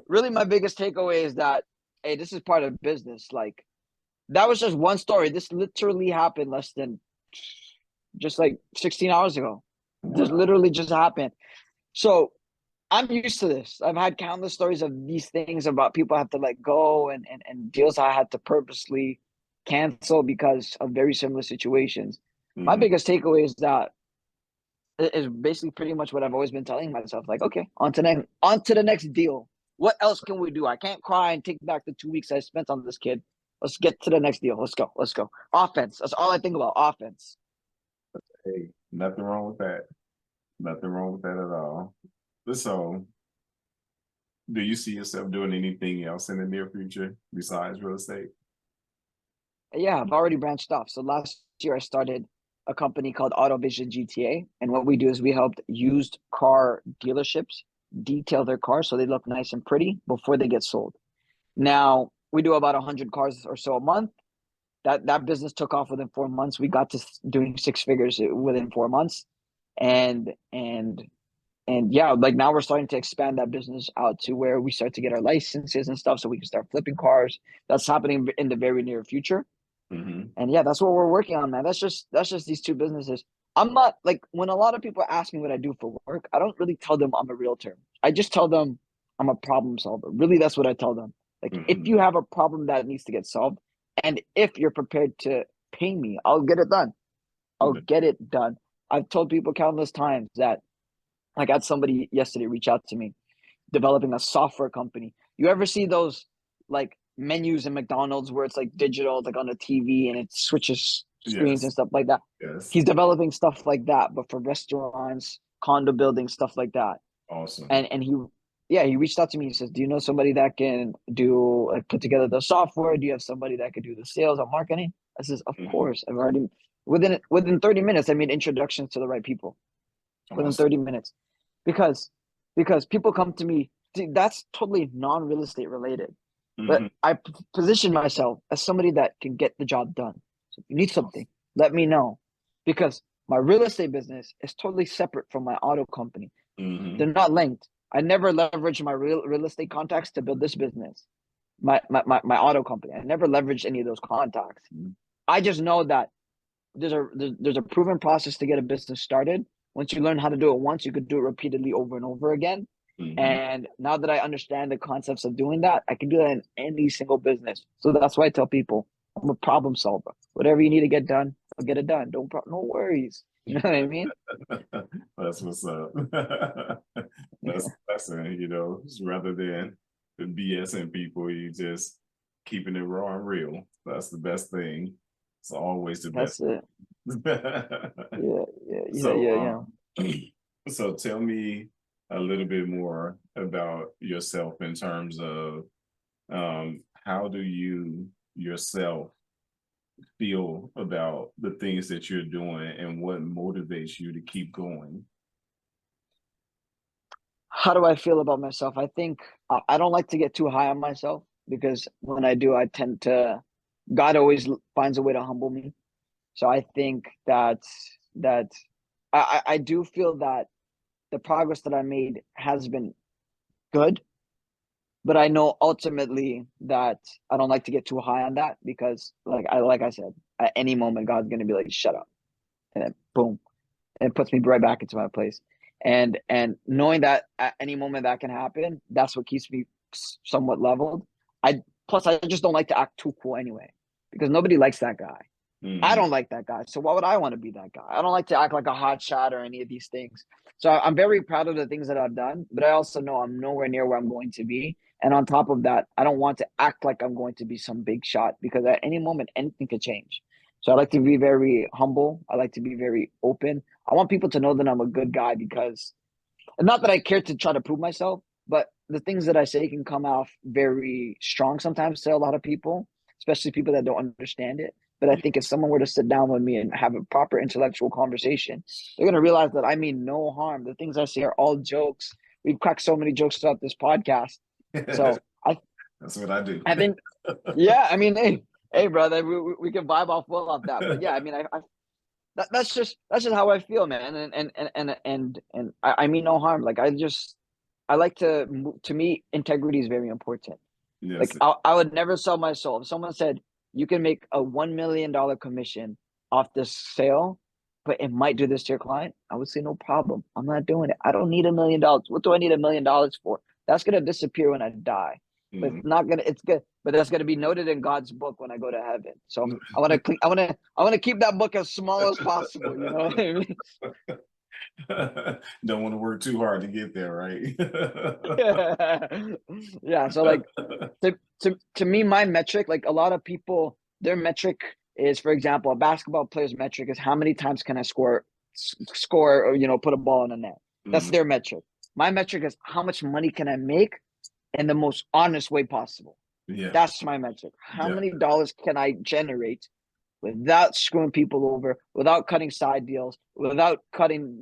really my biggest takeaway is that, hey, this is part of business. Like that was just one story. This literally happened less than just like 16 hours ago. This literally just happened. So I'm used to this. I've had countless stories of these things about people I have to let go and deals I had to purposely cancel because of very similar situations. My biggest takeaway is that is basically pretty much what I've always been telling myself. Like, okay, on to the next deal. What else can we do? I can't cry and take back the 2 weeks I spent on this kid. Let's get to the next deal. Let's go. Let's go. Offense. That's all I think about. Offense. Hey, nothing wrong with that. Nothing wrong with that at all. So, do you see yourself doing anything else in the near future besides real estate? Yeah, I've already branched off. So last year I started a company called Auto Vision GTA. And what we do is we helped used car dealerships detail their cars so they look nice and pretty before they get sold. Now we do about 100 cars or so a month. That business took off within 4 months. We got to doing 6 figures within 4 months. And yeah, like now we're starting to expand that business out to where we start to get our licenses and stuff so we can start flipping cars. That's happening in the very near future. And yeah, that's what we're working on, man. That's just these two businesses. I'm not like when a lot of people ask me what I do for work, I don't really tell them I'm a realtor. I just tell them I'm a problem solver. Really, that's what I tell them. Like if you have a problem that needs to get solved, and if you're prepared to pay me, I'll get it done. I'll get it done. I've told people countless times that I got somebody yesterday reach out to me developing a software company. You ever see those like menus in McDonald's where it's like digital, like on a TV and it switches screens and stuff like that? Yes. He's developing stuff like that, but for restaurants, condo buildings, stuff like that. Awesome. And yeah, he reached out to me. He says, "Do you know somebody that can do like put together the software? Do you have somebody that could do the sales or marketing?" I says, "Of Mhm. course. I've already within 30 minutes. I made introductions to the right people within Awesome. 30 minutes because people come to me. See, that's totally non-real estate related, but Mhm. I position myself as somebody that can get the job done. So if you need something, Awesome. let me know, because my real estate business is totally separate from my auto company. They're Mhm. not linked. I never leveraged my real estate contacts to build this business, my auto company. I never leveraged any of those contacts. I just know that there's a proven process to get a business started. Once you learn how to do it once, you could do it repeatedly over and over again. Mhm. And now that I understand the concepts of doing that, I can do that in any single business. So that's why I tell people I'm a problem solver. Whatever you need to get done, I'll get it done. No worries. You know what I mean? That's what's up. That's Yeah, a blessing, rather than the BSing people, you just keeping it raw and real. That's the best thing. It's always the best. that's it. Yeah, yeah, yeah, So, yeah, yeah. so tell me a little bit more about yourself in terms of how do you yourself feel about the things that you're doing and what motivates you to keep going? How do I feel about myself? I think I don't like to get too high on myself, because when I do, I tend to, God always finds a way to humble me. So I think that I do feel that the progress that I made has been good, but I know ultimately that I don't like to get too high on that, because like I said, at any moment God's gonna be like, shut up, and then boom, and it puts me right back into my place. And knowing that at any moment that can happen, that's what keeps me somewhat leveled. I Plus I just don't like to act too cool anyway, because nobody likes that guy. I Mhm. don't like that guy. So why would I want to be that guy? I don't like to act like a hot shot or any of these things. So I'm very proud of the things that I've done, but I also know I'm nowhere near where I'm going to be. And on top of that, I don't want to act like I'm going to be some big shot, because at any moment anything could change. So I like to be very humble. I like to be very open. I want people to know that I'm a good guy, because, and not that I care to try to prove myself, but the things that I say can come off very strong sometimes to a lot of people, especially people that don't understand it. But I Yeah. think if someone were to sit down with me and have a proper intellectual conversation, they're gonna realize that I mean no harm. The things I say are all jokes. We've cracked so many jokes throughout this podcast. So That's what I do. I think, yeah, I mean, hey, brother, we can vibe off well off that. But yeah, I mean, that's just how I feel, man. And I mean no harm. Like I like to me, integrity is very important. Like Yes. I would never sell my soul. If someone said you can make a $1 million commission off this sale, but it might do this to your client, I would say no problem. I'm not doing it. I don't need $1 million. What do I need $1 million for? That's gonna disappear when I die. But it's Mhm. not gonna. It's good, but that's gonna be noted in God's book when I go to heaven. So I want to. I want to keep that book as small as possible. You know what I mean? Don't want to work too hard to get there, right? Yeah. So like to me, my metric, like a lot of people, their metric is, for example, a basketball player's metric is how many times can I score, or put a ball in the net. That's Mm, their metric. My metric is how much money can I make in the most honest way possible. yeah, That's my metric. How yeah. many dollars can I generate without screwing people over, without cutting side deals, without cutting,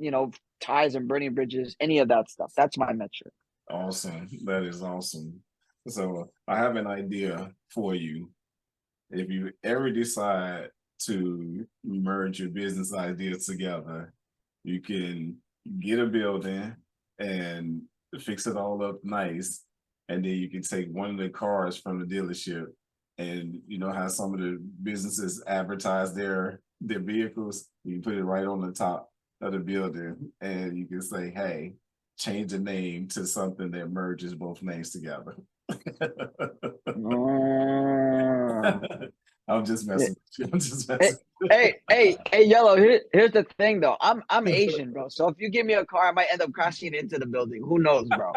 ties and burning bridges, any of that stuff. That's my metric. Awesome. That is awesome. So I have an idea for you. If you ever decide to merge your business ideas together, you can get a building and fix it all up nice. And then you can take one of the cars from the dealership, and you know how some of the businesses advertise their vehicles. You can put it right on the top of the building, and you can say, hey, change the name to something that merges both names together. Mm. I'm just Yeah. messing with you. I'm just Hey, messing. hey, Yellow. Here's the thing, though. I'm Asian, bro. So if you give me a car, I might end up crashing into the building. Who knows, bro?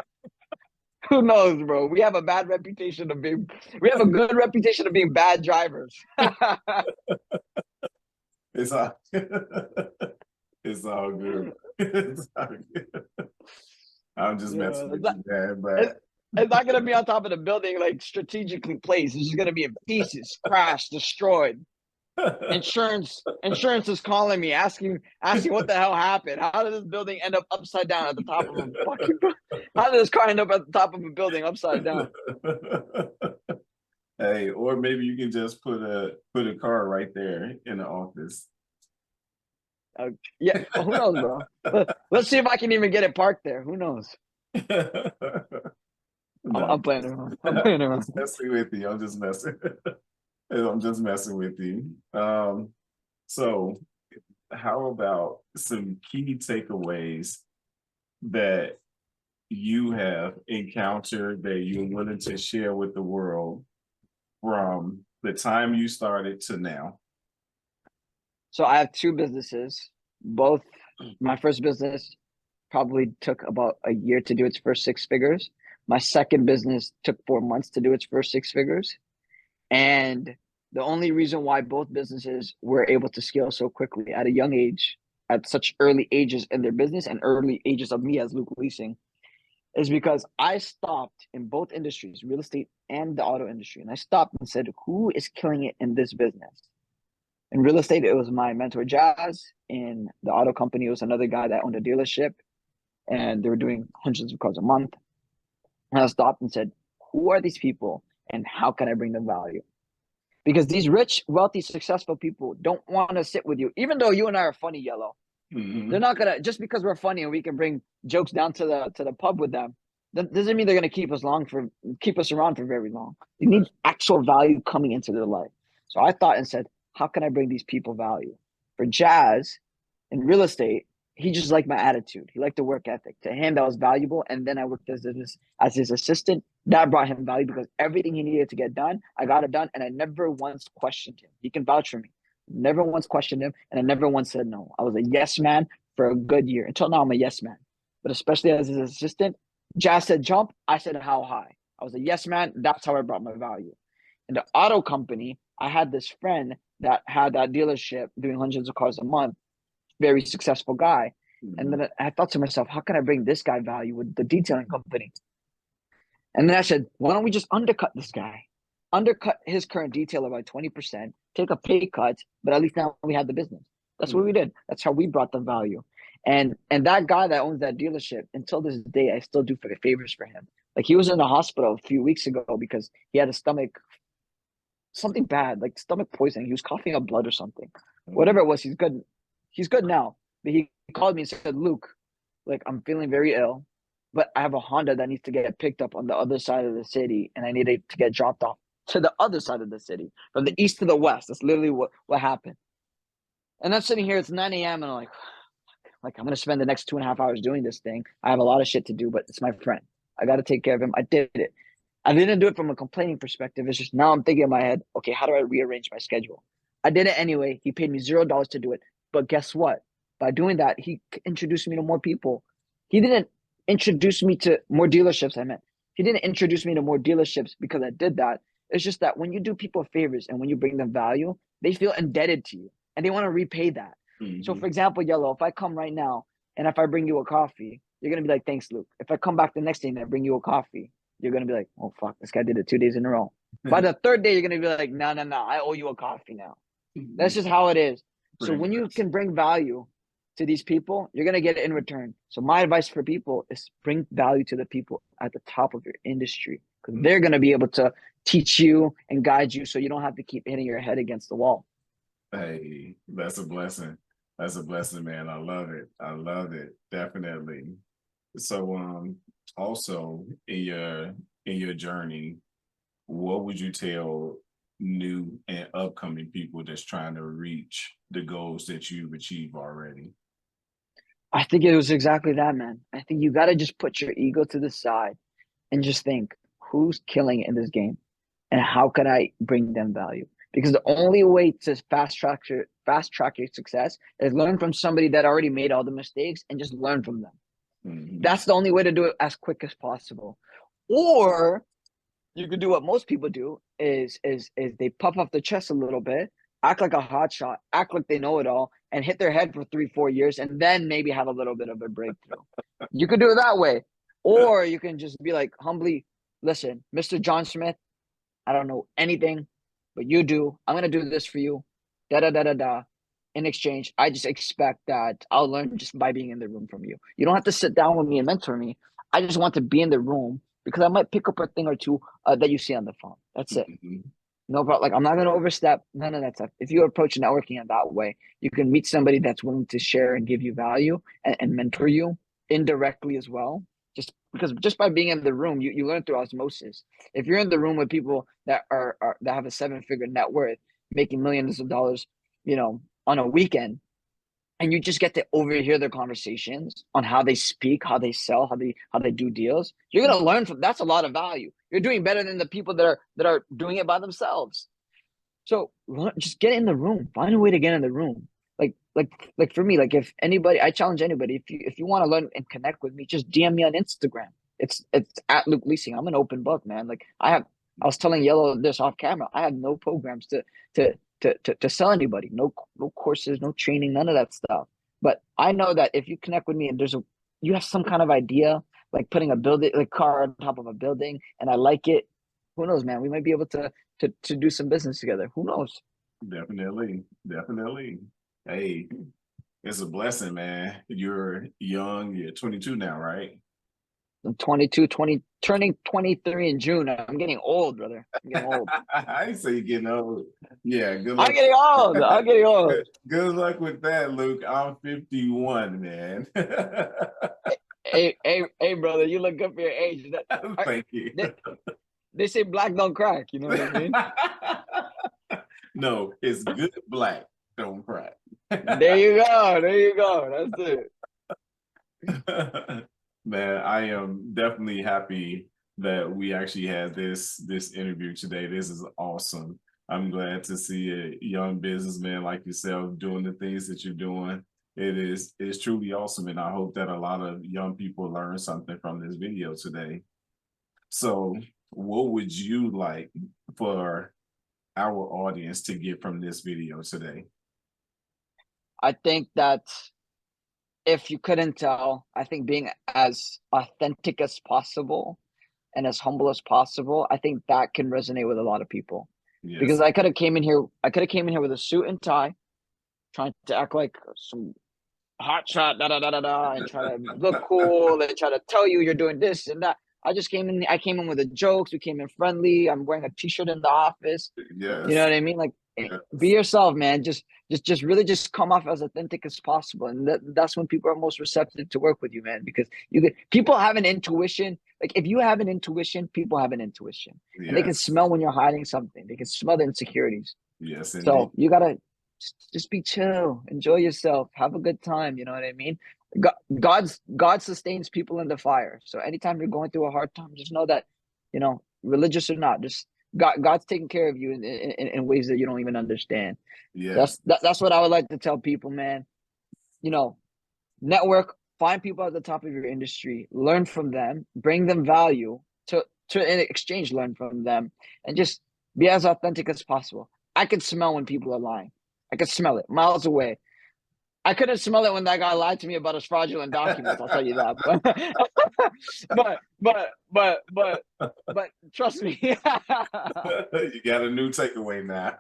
Who knows, bro? We have a bad reputation of being. We have a good reputation of being bad drivers. It's all, it's all good. It's all good. I'm just messing Yeah, with you, man. But it, it's not gonna be on top of the building like strategically placed. It's just gonna be in pieces, crashed, destroyed. Insurance is calling me, asking what the hell happened. How did this building end up upside down at the top of a fucking? How did this car end up at the top of a building upside down? hey, or maybe you can just put a car right there in the office. Yeah, who knows, bro? Let's see if I can even get it parked there. Who knows? No, I'm playing around. I'm playing I'm around. just messing with you. I'm just messing. I'm just messing with you. So how about some key takeaways that you have encountered that you're willing to share with the world from the time you started to now? So I have two businesses. Both my first business probably took about a year to do its first six figures. My second business took 4 months to do its first six figures. And the only reason why both businesses were able to scale so quickly at a young age, at such early ages in their business and early ages of me as Luc Lising, is because I stopped in both industries, real estate and the auto industry. And I stopped and said, who is killing it in this business? In real estate, it was my mentor Jazz. In the auto company, it was another guy that owned a dealership and they were doing hundreds of cars a month. And I stopped and said, who are these people and how can I bring them value? Because these rich, wealthy, successful people don't want to sit with you, even though you and I are funny, Yellow. They're not gonna, just because we're funny and we can bring jokes down to the pub with them, that doesn't mean they're gonna keep us around for very long. You need actual value coming into their life. So I thought and said, how can I bring these people value? For Jazz in real estate, he just liked my attitude. He liked the work ethic. To him, that was valuable. And then I worked as his assistant. That brought him value because everything he needed to get done, I got it done. And I never once questioned him. He can vouch for me. Never once questioned him. And I never once said no. I was a yes man for a good year. Until now, I'm a yes man. But especially as his assistant, Jazz said jump. I said how high. I was a yes man. That's how I brought my value. In the auto company, I had this friend that had that dealership doing hundreds of cars a month, very successful guy. And then I thought to myself, how can I bring this guy value with the detailing company? And then I said, why don't we just undercut this guy? Undercut his current detailer by 20%, take a pay cut, but at least now we had the business. That's what we did. That's how we brought the value. And that guy that owns that dealership, until this day, I still do for the favors for him. Like he was in the hospital a few weeks ago because he had a stomach, something bad, like stomach poisoning. He was coughing up blood or something. Whatever it was, he's good. He's good now. But he called me and said, Luke, like I'm feeling very ill, but I have a Honda that needs to get picked up on the other side of the city, and I need it to get dropped off to the other side of the city, from the east to the west. That's literally what happened. And I'm sitting here, it's 9 a.m. and I'm like I'm gonna spend the next 2.5 hours doing this thing. I have a lot of shit to do, but it's my friend. I gotta take care of him. I did it. I didn't do it from a complaining perspective. It's just now I'm thinking in my head, okay, how do I rearrange my schedule? I did it anyway. He paid me $0 to do it. But guess what? By doing that, he introduced me to more people. He didn't introduce me to more dealerships, I meant. He didn't introduce me to more dealerships because I did that. It's just that when you do people favors and when you bring them value, they feel indebted to you and they want to repay that. So, for example, Yellow, if I come right now and if I bring you a coffee, you're going to be like, thanks, Luke. If I come back the next day and I bring you a coffee, you're going to be like, oh, fuck, this guy did it 2 days in a row. By the third day, you're going to be like, no, I owe you a coffee now. That's just how it is. So when you can bring value to these people, you're going to get it in return. So my advice for people is bring value to the people at the top of your industry because they're going to be able to teach you and guide you so you don't have to keep hitting your head against the wall. Hey, that's a blessing. That's a blessing, man. I love it. I love it. Definitely. So also in your journey, what would you tell new and upcoming people that's trying to reach the goals that you've achieved already? I think it was exactly that, man. I think you got to just put your ego to the side and just think, who's killing it in this game and how can I bring them value? Because the only way to fast track your success is learn from somebody that already made all the mistakes and just learn from them. That's the only way to do it as quick as possible. Or you could do what most people do is they puff up the chest a little bit, act like a hot shot, act like they know it all, and hit their head for 3-4 years, and then maybe have a little bit of a breakthrough. You could do it that way. Or you can just be like humbly, listen, Mr. John Smith, I don't know anything, but you do. I'm gonna do this for you. Da da da da da. In exchange, I just expect that I'll learn just by being in the room from you. You don't have to sit down with me and mentor me. I just want to be in the room because I might pick up a thing or two that you see on the phone. That's it. No problem. Like I'm not gonna overstep. None of that stuff. If you approach networking in that way, you can meet somebody that's willing to share and give you value and mentor you indirectly as well. Just by being in the room, you learn through osmosis. If you're in the room with people that are that have a 7-figure net worth, making millions of dollars, on a weekend, and you just get to overhear their conversations on how they speak, how they sell, how they do deals. You're gonna learn from that's a lot of value. You're doing better than the people that are doing it by themselves. So just get in the room. Find a way to get in the room. Like for me, like if anybody, I challenge anybody. If you want to learn and connect with me, just DM me on Instagram. It's at Luc Lising. I'm an open book, man. Like I was telling Yellow this off camera. I have no programs to sell anybody. No courses, no training, none of that stuff. But I know that if you connect with me and you have some kind of idea, like putting a building, like car on top of a building, and I like it. Who knows, man? We might be able to do some business together. Who knows? Definitely, definitely. Hey, it's a blessing, man. You're young. You're 22 now, right? I'm 22, turning 23 in June. I'm getting old, brother. I'm getting old. I ain't say you're getting old. Yeah, good I'm luck. getting old. I'm getting old. Good luck with that, Luke. I'm 51, man. Hey, brother, you look good for your age. Thank you. They say black don't crack. You know what I mean? No, it's good black. Don't crack. There you go. There you go. That's it. Man, I am definitely happy that we actually had this interview today. This is awesome. I'm glad to see a young businessman like yourself doing the things that you're doing. It's truly awesome, and I hope that a lot of young people learn something from this video today. So, what would you like for our audience to get from this video today? I think that if you couldn't tell, I think being as authentic as possible and as humble as possible, I think that can resonate with a lot of people. Yes. Because I could have came in here with a suit and tie, trying to act like some hot shot, da da da da da, and try to look cool and try to tell you you're doing this and that. I came in with the jokes. We came in friendly. I'm wearing a t-shirt in the office. Yes. You know what I mean? Like, Yes. be yourself, man. Just really just come off as authentic as possible, and that's when people are most receptive to work with you, man. Because people have an intuition. Like if you have an intuition, people have an intuition, and they can Yes. smell when you're hiding something. They can smell the insecurities. Yes, indeed. So you gotta just be chill, enjoy yourself, have a good time. You know what I mean? God sustains people in the fire. So anytime you're going through a hard time, just know that, religious or not, just God's taking care of you in ways that you don't even understand. Yes. That's what I would like to tell people, man. Network, find people at the top of your industry, learn from them, bring them value to in exchange, learn from them, and just be as authentic as possible. I can smell when people are lying. I could smell it miles away. I couldn't smell it when that guy lied to me about his fraudulent documents. I'll tell you that. But trust me. You got a new takeaway now.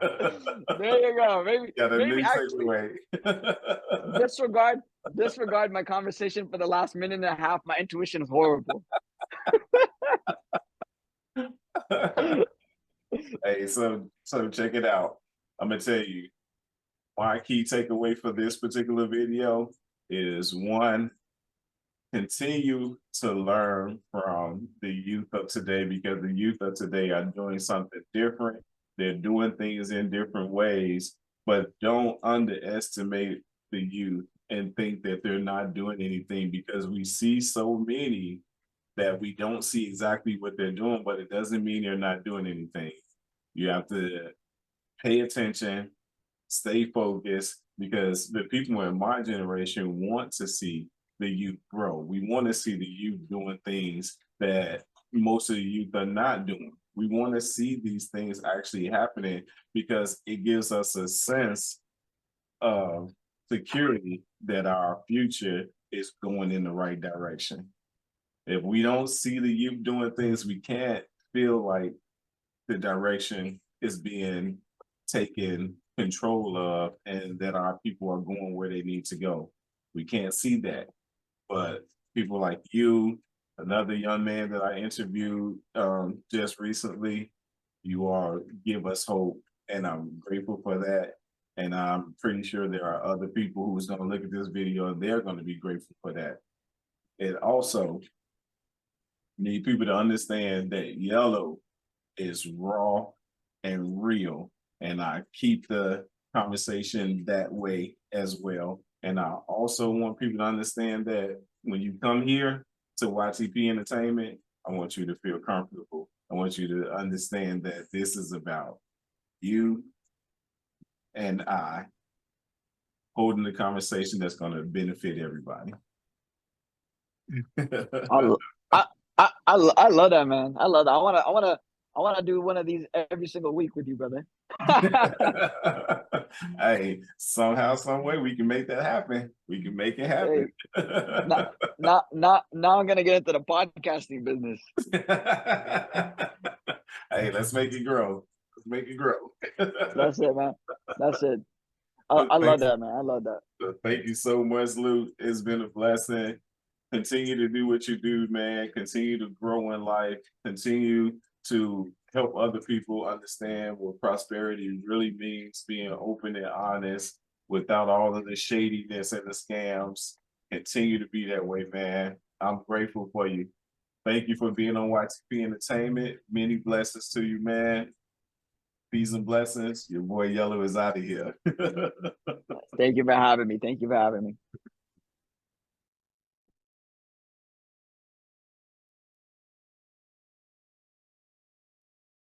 There you go. Maybe new actually takeaway. disregard my conversation for the last minute and a half. My intuition is horrible. Hey, so check it out. I'm gonna tell you. My key takeaway for this particular video is one, continue to learn from the youth of today, because the youth of today are doing something different. They're doing things in different ways, but don't underestimate the youth and think that they're not doing anything, because we see so many that we don't see exactly what they're doing, but it doesn't mean they're not doing anything. You have to pay attention, stay focused, because the people in my generation want to see the youth grow. We want to see the youth doing things that most of the youth are not doing. We want to see these things actually happening, because it gives us a sense of security that our future is going in the right direction. If we don't see the youth doing things, we can't feel like the direction is being taken control of and that our people are going where they need to go. We can't see that. But people like you, another young man that I interviewed just recently, you all give us hope, and I'm grateful for that. And I'm pretty sure there are other people who's going to look at this video and they're going to be grateful for that. It also need people to understand that yellow is raw and real. And I keep the conversation that way as well. And I also want people to understand that when you come here to YTP Entertainment, I want you to feel comfortable. I want you to understand that this is about you and I holding the conversation that's going to benefit everybody. I love that, man. I love that. I wanna do one of these every single week with you, brother. Hey, somehow, some way we can make that happen. We can make it happen. Now I'm gonna get into the podcasting business. Hey, let's make it grow. Let's make it grow. That's it, man. That's it. I love that, man. I love that. Thank you so much, Luke. It's been a blessing. Continue to do what you do, man. Continue to grow in life. Continue to help other people understand what prosperity really means, being open and honest without all of the shadiness and the scams. Continue to be that way, man. I'm grateful for you. Thank you for being on YTP Entertainment. Many blessings to you, man. Peace and blessings. Your boy Yellow is out of here. Thank you for having me. Thank you for having me.